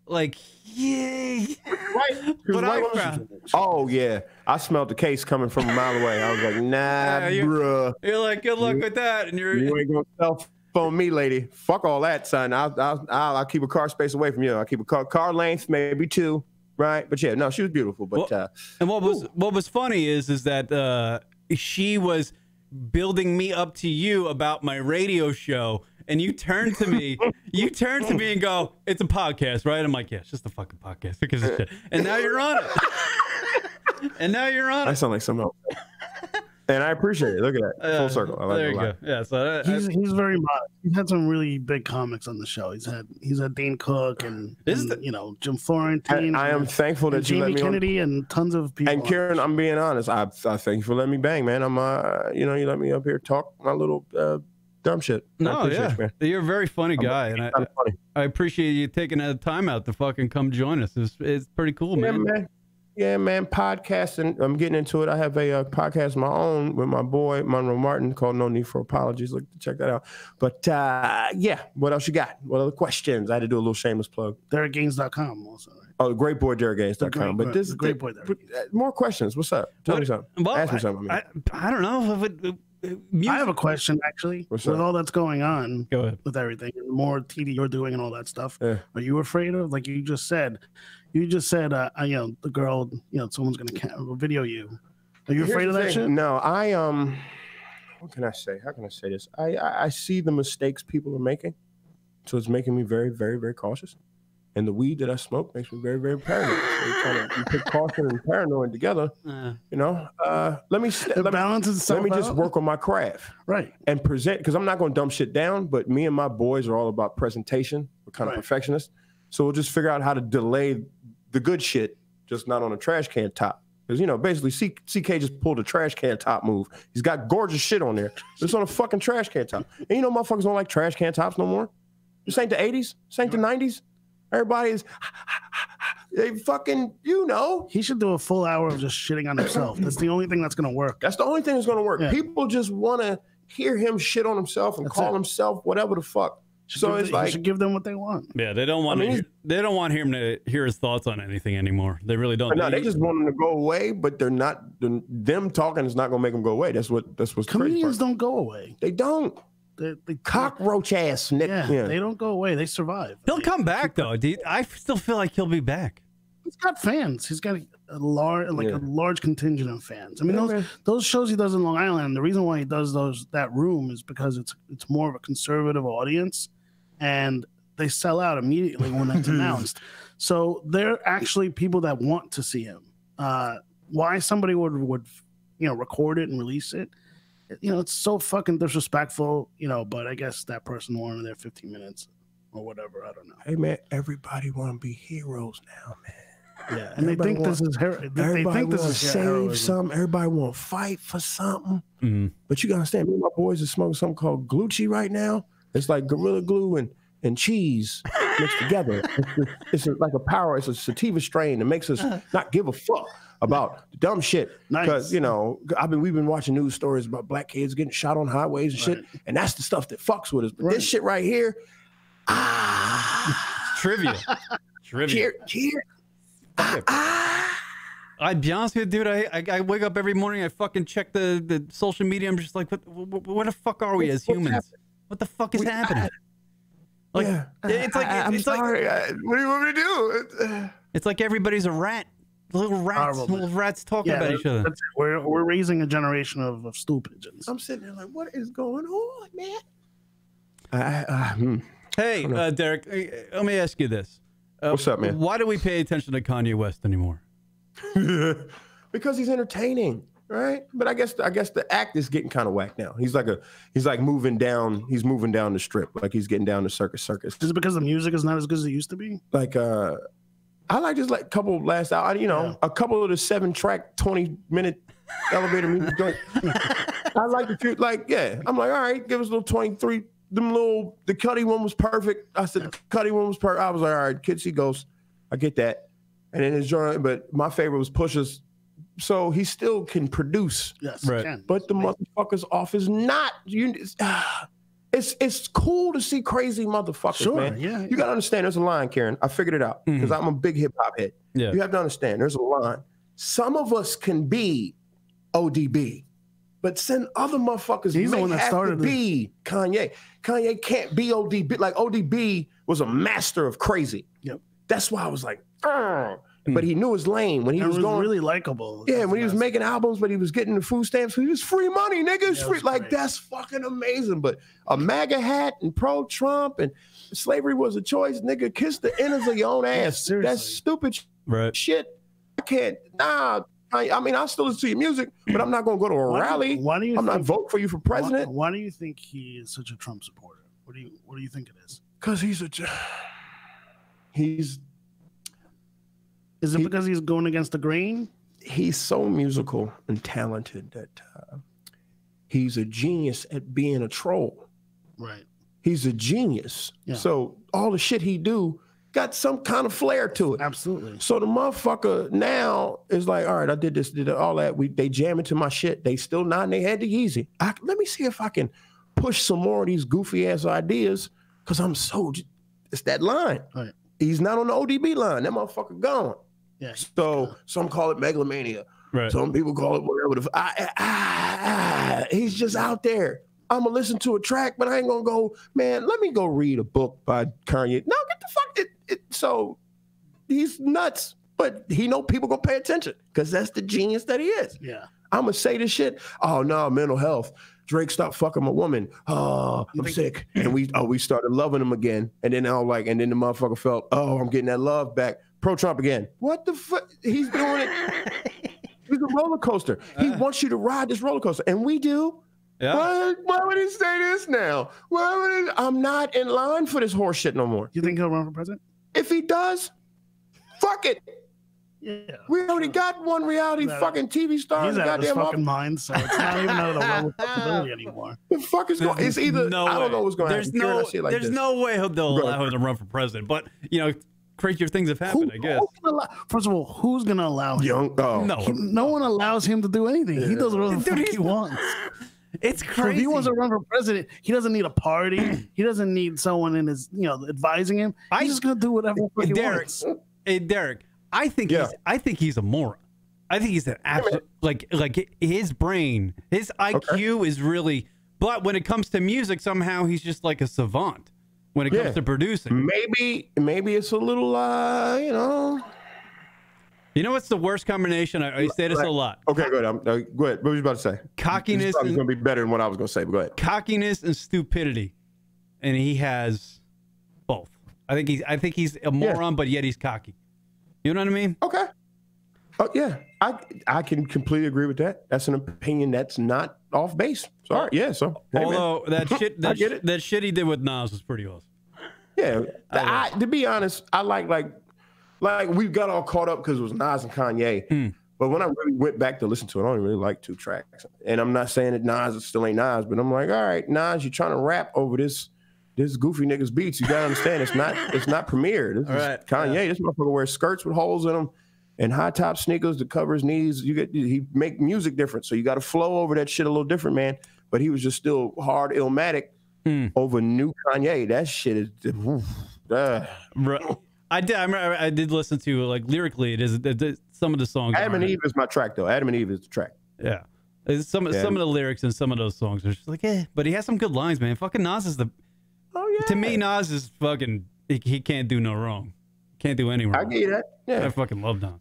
like, yeah, right. But oh yeah, I smelled the case coming from a mile away. I was like, nah, bruh. You're like, good luck with that, and you ain't gonna self phone me, lady. Fuck all that, son. I'll keep a car space away from you. I'll keep a car length, maybe 2, right? But yeah, no, she was beautiful. But and what was funny is that she was building me up to you about my radio show, and you turned to me, and go, "It's a podcast, right?" I'm like, "Yeah, it's just a fucking podcast." Because of shit. And now you're on it. I sound like something else. And I appreciate it. Look at that. Full circle. I like there it a you lot. go. Yeah, so he's very modest. He's had some really big comics on the show. He's had Dane Cook and Jim Florentine. I am thankful that you let me Jamie Kennedy and tons of people. And Kieran, I'm being honest. I thank you for letting me bang, man. I'm you let me up here talk my little dumb shit. No, yeah, you're a very funny guy, and I appreciate you taking the time out to fucking come join us. It's pretty cool, man. Yeah, man, podcasting. I'm getting into it. I have a podcast of my own with my boy, Monroe Martin, called No Need for Apologies. Look, check that out. But, yeah, what else you got? What other questions? I had to do a little shameless plug. DerekGaines.com also. Oh, GreatBoyDerekGaines.com. But this Great Boy more questions. What's up? Tell me something. Well, ask me something. I don't know. I have a question, actually. What's with up? all that's going on Go ahead. with everything, and the more TV you're doing and all that stuff, Yeah. are you afraid of, like you just said, the girl, someone's going to video you. Are you afraid of that shit? No, what can I say? How can I say this? I see the mistakes people are making. So it's making me very, very, very cautious. And the weed that I smoke makes me very, very paranoid. So you put caution and paranoid together, let me just work on my craft. Right. And present, because I'm not going to dumb shit down, but me and my boys are all about presentation. We're kind of perfectionists. So we'll just figure out how to delay the good shit, just not on a trash can top. Because, basically, CK just pulled a trash can top move. He's got gorgeous shit on there. It's on a fucking trash can top. And motherfuckers don't like trash can tops no more. This ain't the 80s. This ain't the 90s. Everybody is, they fucking, He should do a full hour of just shitting on himself. That's the only thing that's going to work. That's the only thing that's going to work. Yeah. People just want to hear him shit on himself and call himself whatever the fuck. You should give them what they want. Yeah, they don't want they don't want him to hear his thoughts on anything anymore. They really don't. No, they just want him to go away, but they're not. Them talking is not going to make them go away. That's what's Comedians crazy. don't go away. They don't. They cockroach ass Nick. Yeah, they don't go away. They survive. He'll come back though. I still feel like he'll be back. He's got fans. He's got a large contingent of fans. I mean, those shows he does in Long Island. The reason why he does that room is because it's more of a conservative audience, and they sell out immediately when that's announced. So they're actually people that want to see him. Why somebody would record it and release it? It's so fucking disrespectful, but I guess that person wanted their 15 minutes or whatever. I don't know. Hey, man, everybody want to be heroes now, man. Yeah, and they think this is save something. Everybody want to fight for something. Mm-hmm. But you got to understand, me and my boys are smoking something called Glucci right now. It's like Gorilla Glue and cheese mixed together. It's like a power. It's a sativa strain that makes us not give a fuck about dumb shit. Because, we've been watching news stories about black kids getting shot on highways and shit. And that's the stuff that fucks with us. But this shit right here, trivia. Cheer. I'd be honest with you, dude. I wake up every morning. I fucking check the social media. I'm just like, what the fuck are we as humans? What the fuck is happening? Like, yeah. It's like I'm sorry. What do you want me to do? It's like everybody's a rat. Little rats talking about each other. We're raising a generation of stupid. I'm sitting there like, what is going on, man? Hey, Derek, let me ask you this. What's up, man? Why do we pay attention to Kanye West anymore? Because he's entertaining, right? But I guess the act is getting kind of whack now. He's moving down the strip, like he's getting down to circus. Is it because the music is not as good as it used to be? Like I like just like a couple of last hour, a couple of the 7-track 20-minute elevator music joint. I like the few, like, yeah. I'm like, all right, give us a little 23. The Cuddy one was perfect. I said the Cuddy one was perfect. I was like, all right, Kids See Ghosts. I get that. And then his joint, but my favorite was Pusha's. So he still can produce. Yes, right. he can. But the motherfuckers off is not. It's cool to see crazy motherfuckers, man. Yeah. You gotta understand. There's a line, Karen. I figured it out because I'm a big hip hop head. Yeah. You have to understand. There's a line. Some of us can be ODB, but send other motherfuckers. He's the one that started to be Kanye. Kanye can't be ODB. Like ODB was a master of crazy. Yep. That's why I was like, but he knew his lane when he was going. Really likable. Yeah, when he was making albums, but he was getting the food stamps. He was free money, nigga. It's free. Like, great. that's fucking amazing. But a MAGA hat and pro-Trump and slavery was a choice, nigga. Kiss the innards of your own ass. Seriously. That's stupid Right. shit. I can't. Nah. I mean, I still listen to your music, but I'm not going to go to a rally. I'm not voting for you for president. Why do you think he is such a Trump supporter? What do you think it is? Because he's Is it because he's going against the grain? He's so musical and talented that he's a genius at being a troll. Right. He's a genius. Yeah. So all the shit he do got some kind of flair to it. Absolutely. So the motherfucker now is like, all right, I did this, did all that. They jam into my shit. They still nodding their head to Yeezy. Let me see if I can push some more of these goofy ass ideas because it's that line. Right. He's not on the ODB line. That motherfucker gone. Yeah. So some call it megalomania. Right. Some people call it whatever. He's just out there. I'm gonna listen to a track, but I ain't gonna go, man, let me go read a book by Kanye. No, get the fuck. So he's nuts, but he know people gonna pay attention because that's the genius that he is. Yeah. I'm gonna say this shit. Oh no, mental health. Drake stopped fucking my woman. Oh, I'm sick. And we started loving him again. And then the motherfucker felt, oh, I'm getting that love back. Pro-Trump again. What the fuck? He's doing it. He's a roller coaster. He wants you to ride this roller coaster. And we do. Yeah. Why would he say this now? I'm not in line for this horse shit no more. You think he'll run for president? If he does, fuck it. Yeah. We already got one reality fucking TV star. He's out of his fucking mind, so it's not even out of the realm of possibility anymore. The fuck is going? It's either I don't know what's going to happen. There's no way they'll allow him to run for president. But crazier things have happened, I guess. First of all, who's gonna allow him? No one allows him to do anything. He does whatever the fuck he wants. It's crazy. So if he wants to run for president, he doesn't need a party. He doesn't need someone in his, advising him. He's just gonna do whatever the fuck he wants. Hey, Derek, I think he's a moron. I think he's an absolute like his brain, his IQ is really. But when it comes to music, somehow he's just like a savant. When it comes to producing, maybe it's a little, You know what's the worst combination? I say this a lot. Okay, go ahead. Go ahead. What were you about to say? Cockiness. It's going to be better than what I was going to say, but go ahead. Cockiness and stupidity, and he has both. I think he's a moron, but yet he's cocky. You know what I mean? Okay. Oh yeah, I can completely agree with that. That's an opinion that's not off base. Sorry, yeah. So although that shit he did with Nas was pretty awesome. Yeah, to be honest, I like we got all caught up because it was Nas and Kanye. But when I really went back to listen to it, I only really like 2 tracks. And I'm not saying that Nas still ain't Nas, but I'm like, all right, Nas, you're trying to rap over this goofy nigga's beats. You gotta understand, it's not Premier. This is Kanye. Yeah. This motherfucker wears skirts with holes in them and high top sneakers to cover his knees. He make music different, so you got to flow over that shit a little different, man. But he was just still hard Illmatic over new Kanye. That shit is. I did. I remember I did listen to like lyrically. It is some of the songs. Adam and Eve is my track though. Adam and Eve is the track. Yeah. Some of the lyrics in some of those songs are just like, but he has some good lines, man. Fucking Nas is to me, Nas is fucking, he can't do no wrong. Can't do any wrong. I get that. Yeah. I fucking love Nas.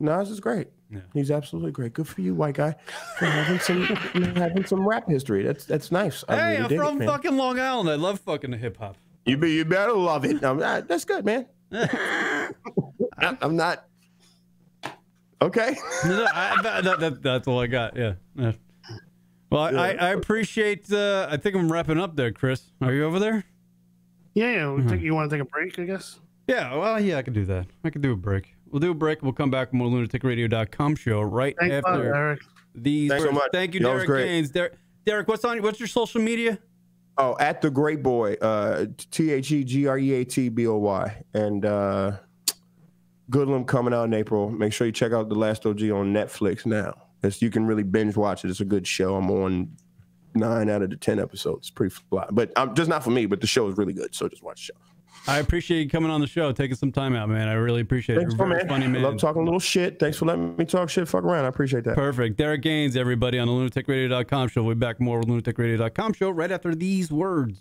Nas is great. Yeah. He's absolutely great. Good for you, white guy, for having some rap history. That's nice. Hey, I'm from fucking Long Island. I love fucking hip hop. You better love it. That's good, man. I'm not. Okay. That's all I got. Yeah. Well, I appreciate. I think I'm wrapping up there, Chris. Are you over there? Yeah. You want to take a break? I guess. Yeah. Well, yeah. I can do that. I can do a break. We'll do a break. We'll come back with more LunaticRadio.com show right after Derek. these. Thanks so much. Thank you, Derek Gaines. Derek, what's your social media? Oh, at the Great Boy, TheGreatBoy, and Goodlum coming out in April. Make sure you check out The Last OG on Netflix now. You can really binge watch it. It's a good show. I'm on 9 out of the 10 episodes. Pretty fly, but just not for me. But the show is really good, so just watch the show. I appreciate you coming on the show, taking some time out, man. I really appreciate it. Thanks, You're very funny, man. I love talking a little shit. Thanks for letting me talk shit. Fuck around. I appreciate that. Perfect. Derek Gaines, everybody, on the LunaticRadio.com show. We'll be back more with LunaticRadio.com show right after these words.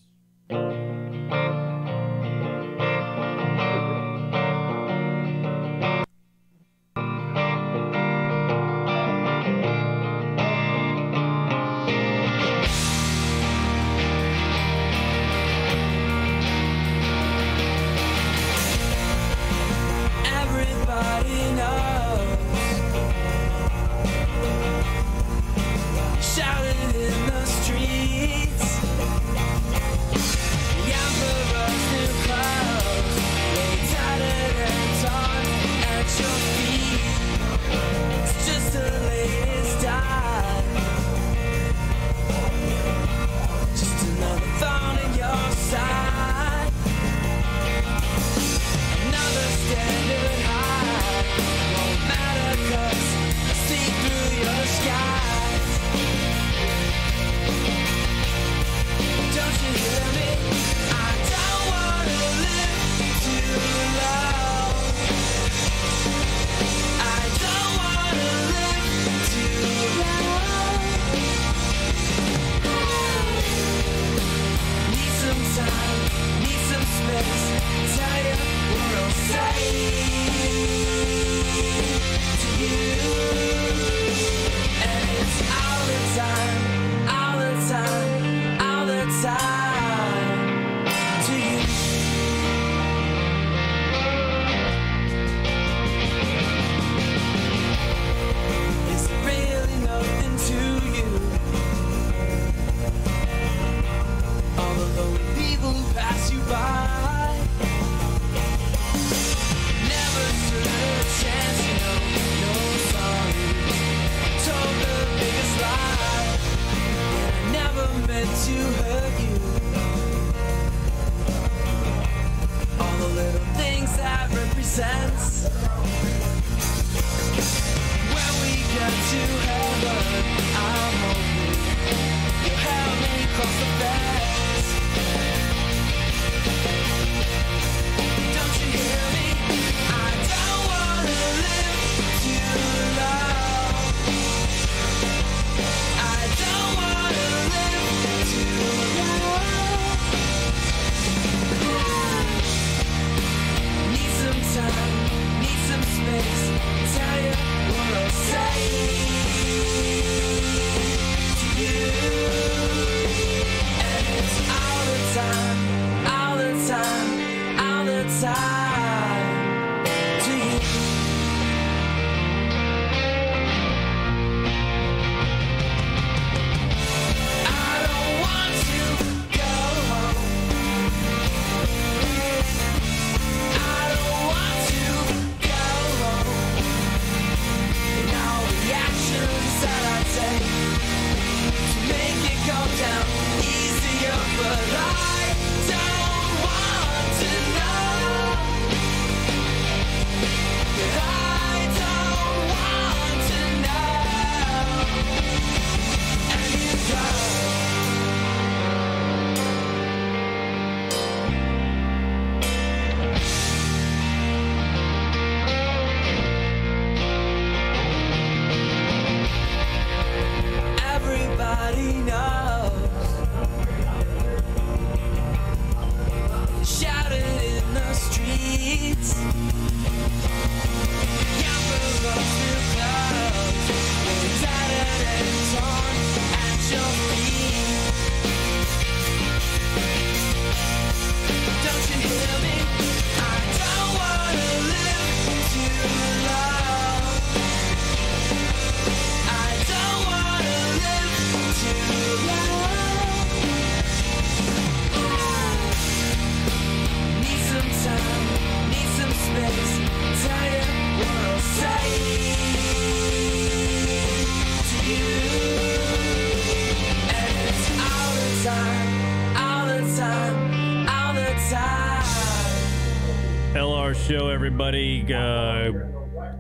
LR show, everybody.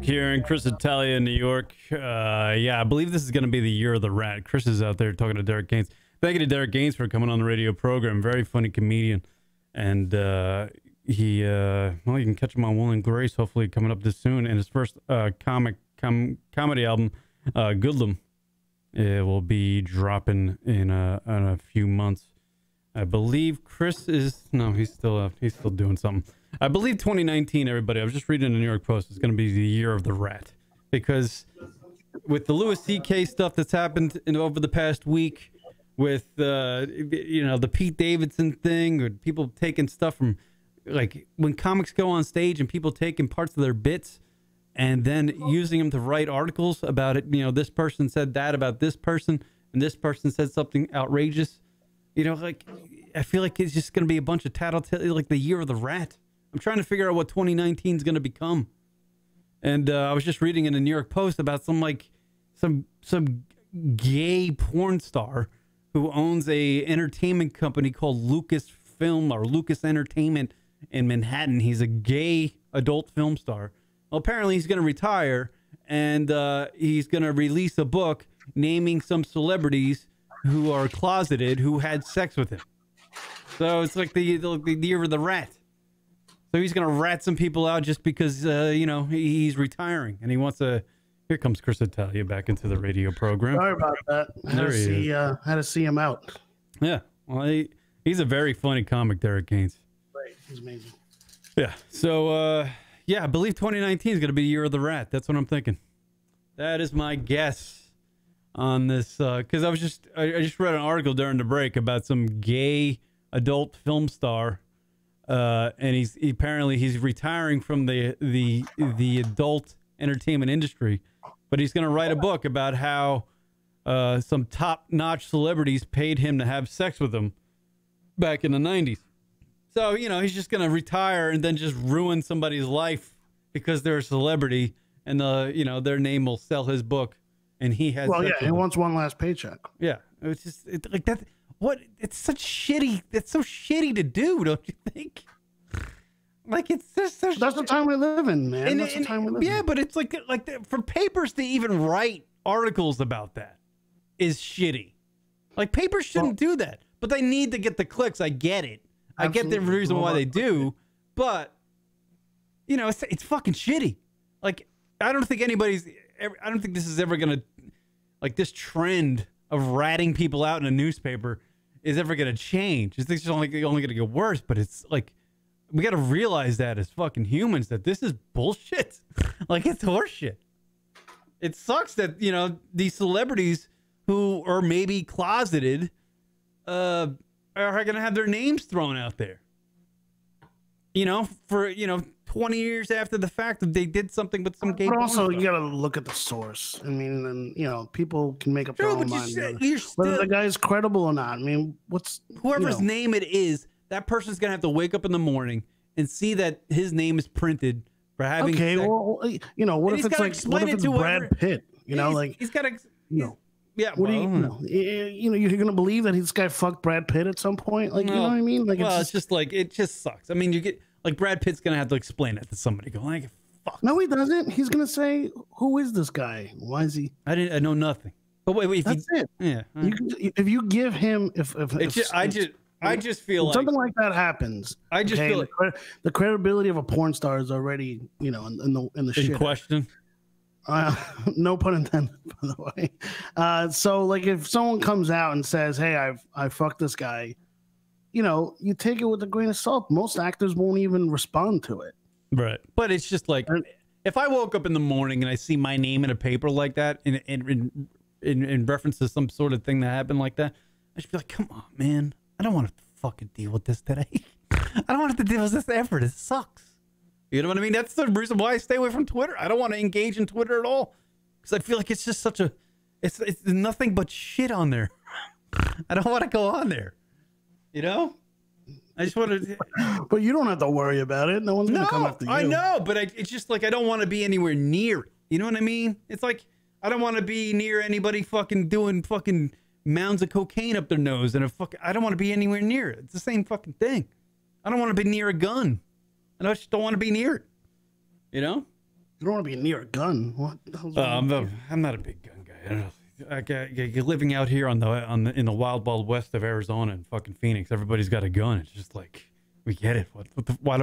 Here in Chris Italia in New York. Yeah, I believe this is going to be the year of the rat. Chris is out there talking to Derek Gaines. Thank you to Derek Gaines for coming on the radio program. Very funny comedian. And well, you can catch him on Will and Grace, hopefully coming up this soon. And his first comedy album, Goodlum, will be dropping in a few months. I believe Chris is he's still doing something. I believe 2019, everybody. I was just reading the New York Post. It's going to be the year of the rat, because with the Louis C.K. stuff that's happened over the past week, with the Pete Davidson thing, or people taking stuff from, like, when comics go on stage and people taking parts of their bits and then using them to write articles about it. This person said that about this person, and this person said something outrageous. Like, I feel like it's just going to be a bunch of tattletale, like the year of the rat. I'm trying to figure out what 2019 is going to become. And I was just reading in the New York Post about some gay porn star who owns a entertainment company called Lucas Film or Lucas Entertainment in Manhattan. He's a gay adult film star. Well, apparently he's going to retire, and he's going to release a book naming some celebrities who are closeted who had sex with him. So it's like the year of the rat. So he's going to rat some people out just because, he's retiring and he wants to. Here comes Chris Italia back into the radio program. Sorry about that. Had to see him out. Yeah. Well, he's a very funny comic, Derek Gaines. Right. He's amazing. Yeah. So, I believe 2019 is going to be the year of the rat. That's what I'm thinking. That is my guess on this. Because I just read an article during the break about some gay adult film star. And he's retiring from the adult entertainment industry, but he's going to write a book about how some top-notch celebrities paid him to have sex with them back in the 90s. So, he's just going to retire and then just ruin somebody's life because they're a celebrity, and their name will sell his book, and he has. Well, yeah, he wants one last paycheck. Yeah, it's just like that. What? It's such shitty. It's so shitty to do, don't you think? Like, it's just that's the time we live in, man. That's the time we live in. Yeah, but it's like for papers to even write articles about that is shitty. Like, papers shouldn't do that, but they need to get the clicks. I get it. I get the reason why they do, but it's fucking shitty. Like, I don't think this is ever gonna, like, this trend of ratting people out in a newspaper is ever gonna change. It's just only gonna get worse. But it's like, we got to realize that as fucking humans, that this is bullshit. Like, it's horseshit. It sucks that, these celebrities who are maybe closeted are going to have their names thrown out there. For, 20 years after the fact that they did something with some gay. But also, you got to look at the source. I mean, and, people can make up their own mind. Whether the guy's credible or not. I mean, whoever's name it is, that person's going to have to wake up in the morning and see that his name is printed for having sex. Well, what if it's Brad Pitt? He's got to. Yeah. What you're going to believe that this guy fucked Brad Pitt at some point? Like, you know what I mean? Like, it's just like, it just sucks. I mean, you get, like, Brad Pitt's going to have to explain it to somebody. Go, like, fuck. No, he doesn't. He's going to say, who is this guy? Why is he? I know nothing. But wait, that's it. Yeah. If you give him, I just feel like something like that happens. I just feel like the credibility of a porn star is already, in the shit. In question. No pun intended, by the way. So, like, if someone comes out and says, "Hey, I fucked this guy," you take it with a grain of salt. Most actors won't even respond to it. Right. But it's just like, if I woke up in the morning and I see my name in a paper like that, in reference to some sort of thing that happened like that, I should be like, come on, man. I don't want to fucking deal with this today. I don't want to deal with this effort. It sucks. You know what I mean? That's the reason why I stay away from Twitter. I don't want to engage in Twitter at all. Because I feel like it's just such a, it's nothing but shit on there. I don't want to go on there. You know? I just want to. But you don't have to worry about it. No one's going to come after you. I know, but it's just like I don't want to be anywhere near it. You know what I mean? It's like I don't want to be near anybody fucking doing fucking mounds of cocaine up their nose and I don't want to be anywhere near it. It's the same fucking thing. I don't want to be near a gun. And I just don't want to be near it. You know? You don't want to be near a gun. What the hell's I'm not a big gun guy. I don't know. You're living out here in the wild west of Arizona and fucking Phoenix. Everybody's got a gun. It's just like we get it. Why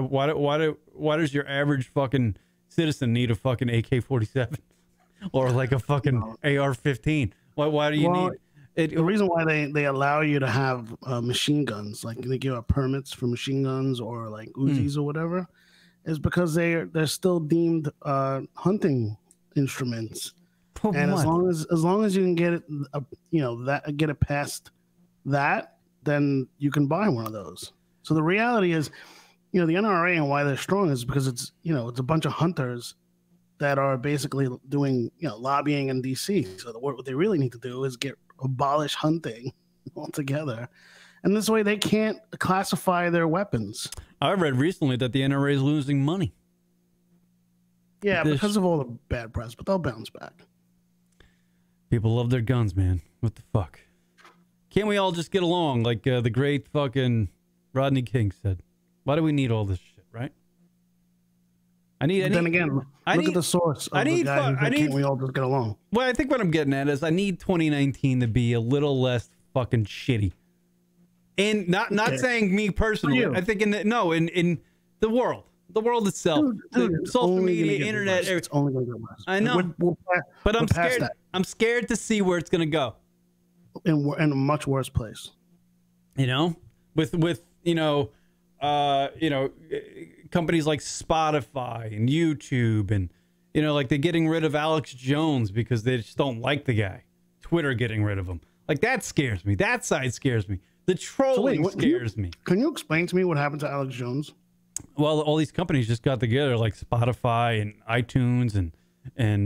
does your average fucking citizen need a fucking AK-47 or like a fucking AR-15? Why do you need it? The reason why they allow you to have machine guns, like they give out permits for machine guns or like Uzis or whatever, is because they're still deemed hunting instruments. And as long as you can get it, get it past that, then you can buy one of those. So the reality is, the NRA and why they're strong is because it's a bunch of hunters that are basically doing lobbying in DC. So what they really need to do is abolish hunting altogether, and this way they can't classify their weapons. I read recently that the NRA is losing money. Yeah, because of all the bad press, but they'll bounce back. People love their guns, man. What the fuck? Can't we all just get along like the great fucking Rodney King said? Why do we need all this shit, right? Look at the source of the guy who said, can't we all just get along? Well, I think what I'm getting at is I need 2019 to be a little less fucking shitty. And not saying me personally. I think in the world. The world itself, the social media, internet. It's only going to get worse. I know, but I'm scared. I'm scared to see where it's going to go. In a much worse place. With companies like Spotify and YouTube and like they're getting rid of Alex Jones because they just don't like the guy. Twitter getting rid of him. Like that scares me. That side scares me. The trolling scares me. Can you explain to me what happened to Alex Jones? Well, all these companies just got together, like Spotify and iTunes and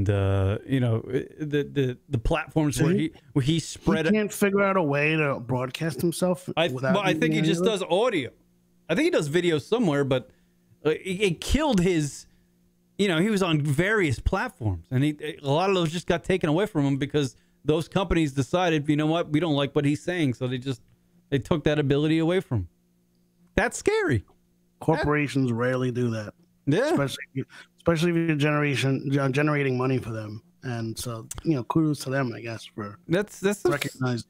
the platforms where he spread. He can't figure out a way to broadcast himself. I think he just does audio. I think he does video somewhere, but it killed his. He was on various platforms, and a lot of those just got taken away from him because those companies decided, you know what, we don't like what he's saying, so they took that ability away from him. That's scary. Corporations rarely do that. Yeah. Especially if you're generating money for them. And so, kudos to them, I guess, for that's recognizing.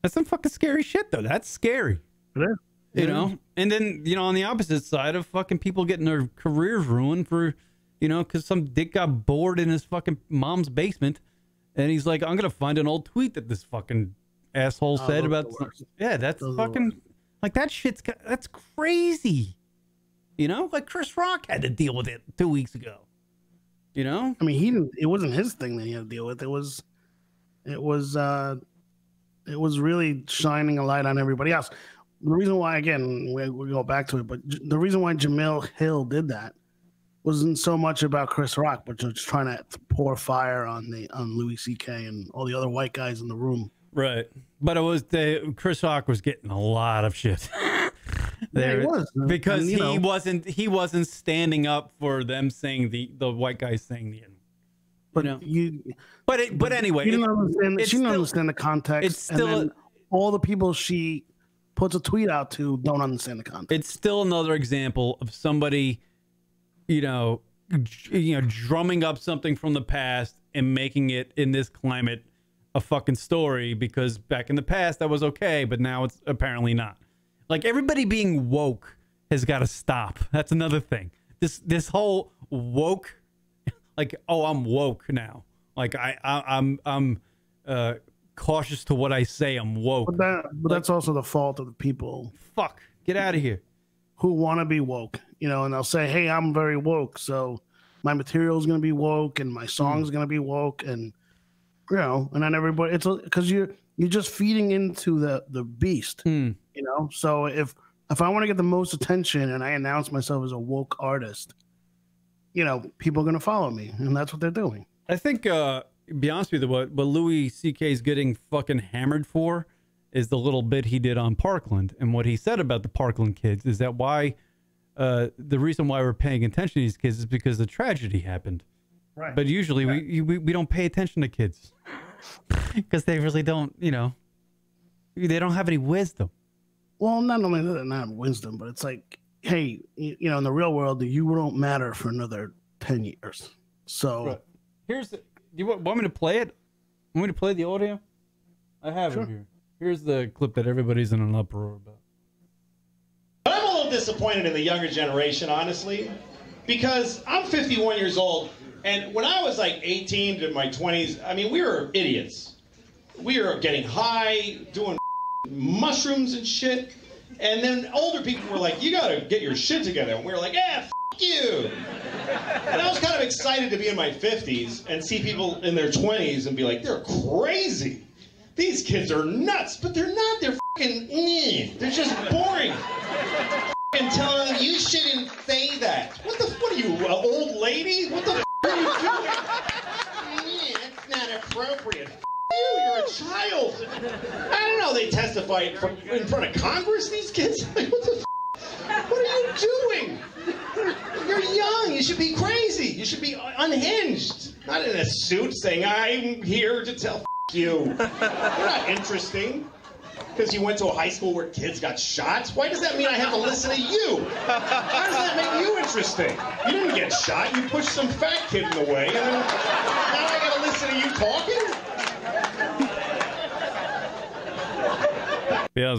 That's some fucking scary shit, though. That's scary. It is. You know? And then, on the opposite side of fucking people getting their careers ruined for, because some dick got bored in his fucking mom's basement. And he's like, I'm going to find an old tweet that this fucking asshole said about. Yeah, that's fucking. Like, that's crazy. Like Chris Rock had to deal with it 2 weeks ago. I mean, it wasn't his thing that he had to deal with. It was really shining a light on everybody else. The reason why, again, we go back to it, but the reason why Jamil Hill did that wasn't so much about Chris Rock, but just trying to pour fire on Louis C.K. and all the other white guys in the room. Right. But Chris Rock was getting a lot of shit. There he was, because he wasn't standing up for them saying the white guys saying the but anyway, she didn't understand the context. It's still and all the people she puts a tweet out to don't understand the context. It's still another example of somebody drumming up something from the past and making it in this climate a fucking story, because back in the past that was okay, but now it's apparently not. Like, everybody being woke has got to stop. That's another thing. This whole woke, like, oh, I'm woke now. Like, I'm cautious to what I say. I'm woke. But that's also the fault of the people. Fuck, get out of here. who want to be woke, you know, and they'll say, "Hey, I'm very woke, so my material is going to be woke, and my song is going to be woke," and you know, and then everybody, it's because you're just feeding into the beast, you know. So if I want to get the most attention and I announce myself as a woke artist, you know, people are going to follow me, and that's what they're doing. I think, be honest with you, what Louis C.K. is getting fucking hammered for is the little bit he did on Parkland. And what he said about the Parkland kids is that the reason why we're paying attention to these kids is because the tragedy happened. Right. But usually we don't pay attention to kids because they really don't, you know, they don't have any wisdom. Well, not only do they not have wisdom, but it's like, hey, you know, in the real world, you won't matter for another 10 years. So right. Here's the, you want me to play it? Want me to play the audio? I have it here. Here's the clip that everybody's in an uproar about. I'm a little disappointed in the younger generation, honestly, because I'm 51 years old, and when I was like 18 to my 20s, I mean, we were idiots. We were getting high, doing mushrooms and shit, and then older people were like, you gotta get your shit together, and we were like, yeah, f*** you. And I was kind of excited to be in my 50s and see people in their 20s and be like, they're crazy. These kids are nuts, but they're not. They're fucking, they're just boring. And telling them, you shouldn't say that. What are you, an old lady? What the are you doing? It's not appropriate. You're a child. I don't know, they testify in front of Congress, these kids? Like, what are you doing? You're young, you should be crazy. You should be unhinged. Not in a suit saying, I'm here to tell you. You're not interesting. Because you went to a high school where kids got shot? Why does that mean I have to listen to you? How does that make you interesting? You didn't get shot. You pushed some fat kid in the way. And then, now I gotta listen to you talking? Yeah,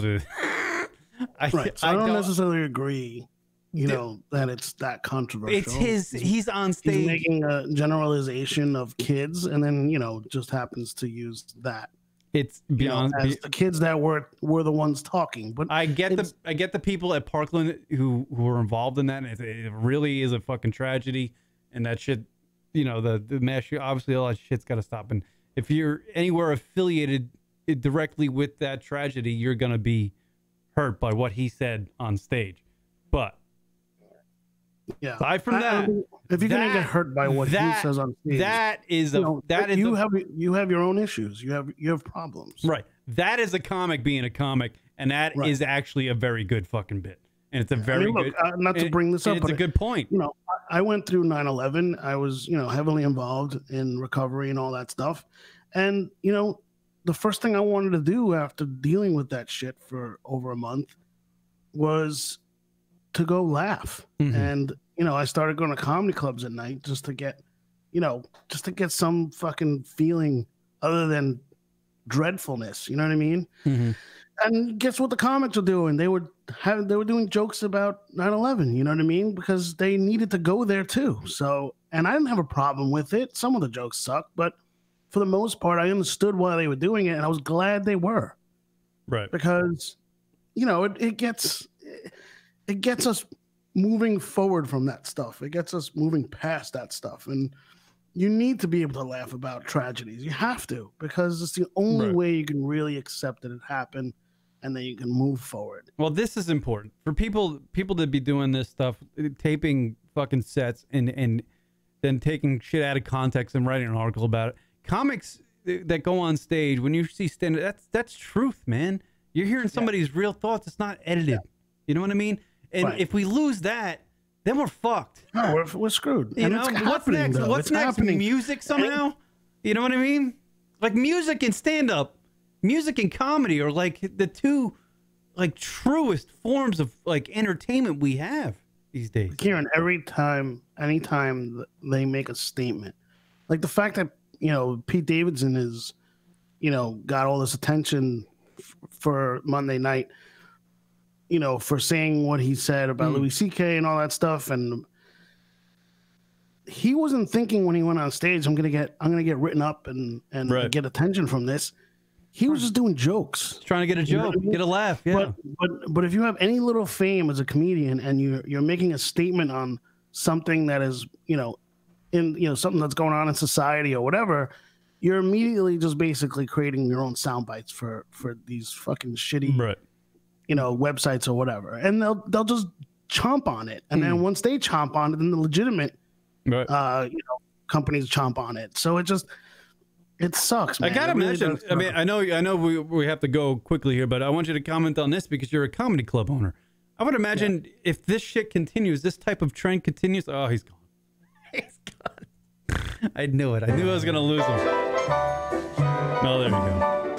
I don't necessarily agree, you know, that it's that controversial. He's on stage. He's making a generalization of kids and then, you know, just happens to use that. It's beyond the kids that were the ones talking. But I get the people at Parkland who were involved in that, and it really is a fucking tragedy. And that shit, you know, the mass shoot, obviously all that shit's got to stop. And if you're anywhere affiliated directly with that tragedy, you're gonna be hurt by what he said on stage. But yeah, aside from that, if you're gonna get hurt by what he says on stage, you have your own issues. You have problems. Right. That is a comic being a comic, and that is actually a very good fucking bit. And it's a very good. Not to bring this up, it's a good point. You know, I went through 9/11. I was, you know, heavily involved in recovery and all that stuff, and you know, the first thing I wanted to do after dealing with that shit for over a month was to go laugh. And, you know, I started going to comedy clubs at night just to get, you know, some fucking feeling other than dreadfulness. You know what I mean? And guess what the comics were doing? They were doing jokes about 9/11. You know what I mean? Because they needed to go there too. So, and I didn't have a problem with it. Some of the jokes sucked, but for the most part, I understood why they were doing it, and I was glad they were. Right. Because, you know, it gets us moving forward from that stuff. It gets us moving past that stuff. And you need to be able to laugh about tragedies. You have to, because it's the only way you can really accept that it happened, and then you can move forward. Well, this is important for people to be doing this stuff, taping fucking sets and then taking shit out of context and writing an article about it. Comics that go on stage, when you see stand-up, that's truth, man. You're hearing somebody's real thoughts. It's not edited. You know what I mean? And if we lose that, then we're fucked. No, we're screwed. You know, what's next? Though. What's next? Music somehow? You know what I mean? Like music and stand-up, music and comedy are like the two like truest forms of like entertainment we have these days. Kieran, anytime they make a statement, like the fact that, you know, Pete Davidson is, you know, got all this attention for Monday night, you know, for saying what he said about Louis C.K. and all that stuff. And he wasn't thinking when he went on stage, I'm gonna get written up and get attention from this. He was just doing jokes. Trying to get a joke, get a laugh. Yeah. But if you have any little fame as a comedian and you're making a statement on something that is, something that's going on in society or whatever, you're immediately just basically creating your own sound bites for these fucking shitty, websites or whatever. And they'll just chomp on it. And then once they chomp on it, then the legitimate, companies chomp on it. So it sucks, man. I gotta mention. I mean, I know we have to go quickly here, but I want you to comment on this because you're a comedy club owner. I would imagine if this shit continues, this type of trend continues. Oh, he's gone. He's gone. I knew it. I knew I was gonna lose him. Oh, there we go.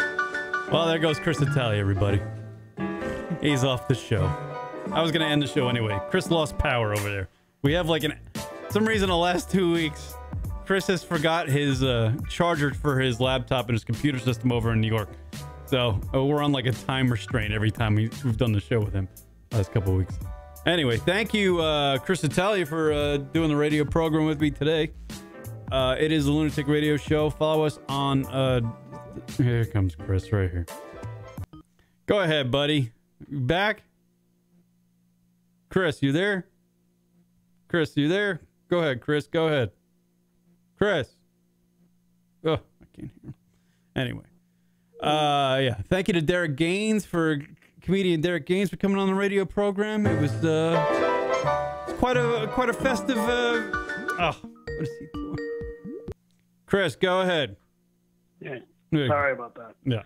Well, there goes Chris Italia, everybody. He's off the show. I was gonna end the show anyway. Chris lost power over there. We have some reason the last 2 weeks. Chris has forgot his charger for his laptop and his computer system over in New York. So we're on like a time restraint every time we've done the show with him last couple of weeks. Anyway, thank you, Chris Italia, for doing the radio program with me today. It is the Lunatic Radio Show. Follow us on... here comes Chris right here. Go ahead, buddy. You back? Chris, you there? Chris, you there? Go ahead, Chris. Go ahead. Chris. Oh, I can't hear him. Anyway. Thank you to Derek Gaines comedian Derek Gaines for coming on the radio program. It was quite a festive what is he doing? Chris, go ahead. Yeah. Sorry about that. Yeah.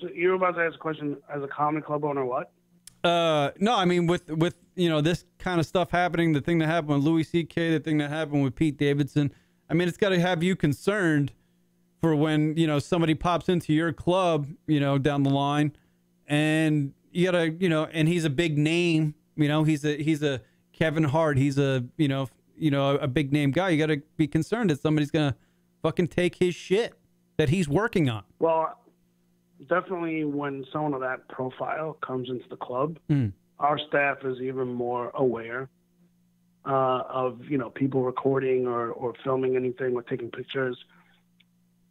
So you were about to ask a question as a comedy club owner, what? No, I mean with this kind of stuff happening, the thing that happened with Louis C.K., the thing that happened with Pete Davidson. I mean, it's got to have you concerned for when, somebody pops into your club, down the line, and you gotta, and he's a big name, he's a Kevin Hart, he's a, a big name guy. You gotta be concerned that somebody's gonna fucking take his shit that he's working on. Well, definitely when someone of that profile comes into the club, our staff is even more aware of people recording or filming anything or taking pictures,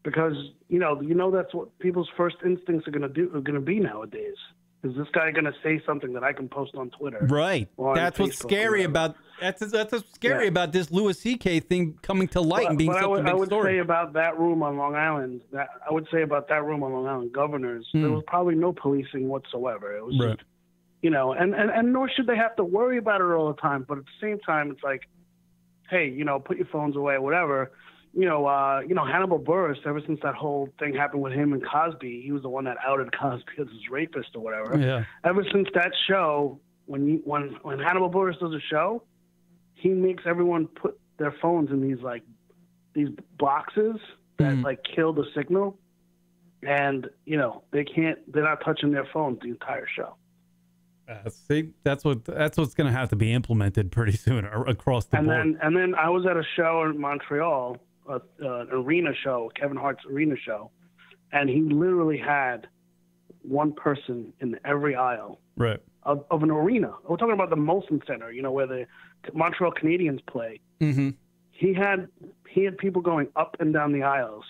because that's what people's first instincts are going to be nowadays. Is this guy going to say something that I can post on Twitter? Right. That's what's scary about what's scary about this Louis C.K. thing coming to light and being such a big story. I would say about that room on Long Island, Governors, there was probably no policing whatsoever. It was just, and nor should they have to worry about it all the time. But at the same time, it's like, hey, put your phones away, whatever. Hannibal Buress, ever since that whole thing happened with him and Cosby, he was the one that outed Cosby as his rapist or whatever. Yeah. Ever since that show, when Hannibal Buress does a show, he makes everyone put their phones in these boxes that kill the signal, and they're not touching their phones the entire show. See, that's what's going to have to be implemented pretty soon across the board. And then I was at a show in Montreal, an arena show, Kevin Hart's arena show, and he literally had one person in every aisle of an arena. We're talking about the Molson Center, where the Montreal Canadiens play. Mm-hmm. He had people going up and down the aisles,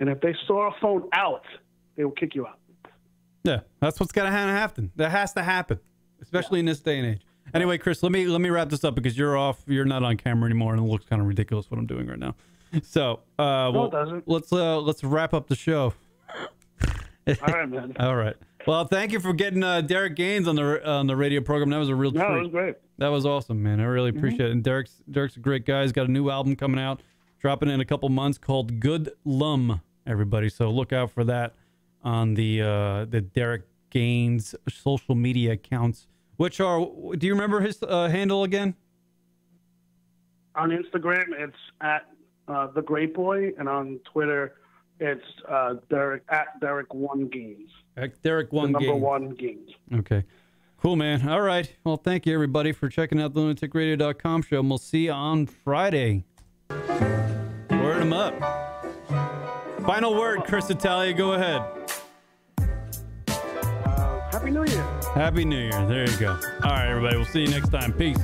and if they saw a phone out, they would kick you out. Yeah, that's what's gonna happen. That has to happen, especially in this day and age. Anyway, Chris, let me wrap this up because you're off. You're not on camera anymore, and it looks kind of ridiculous what I'm doing right now. So, no, it doesn't. Let's wrap up the show. All right, man. All right. Well, thank you for getting Derek Gaines on the radio program. That was a real treat. No, it was great. That was awesome, man. I really appreciate it. And Derek's a great guy. He's got a new album coming out, dropping in a couple months called Good Lum, everybody. So look out for that on the Derek Gaines social media accounts, which are, do you remember his handle again? On Instagram, it's at The Great Boy, and on Twitter, it's Derek1Gaines. Derek1Gaines. Number 1 Gaines. Okay. Cool, man. All right. Well, thank you, everybody, for checking out the LunaticRadio.com show, and we'll see you on Friday. Word them up. Final word, Chris Italia. Go ahead. Happy New Year. Happy New Year. There you go. All right, everybody. We'll see you next time. Peace.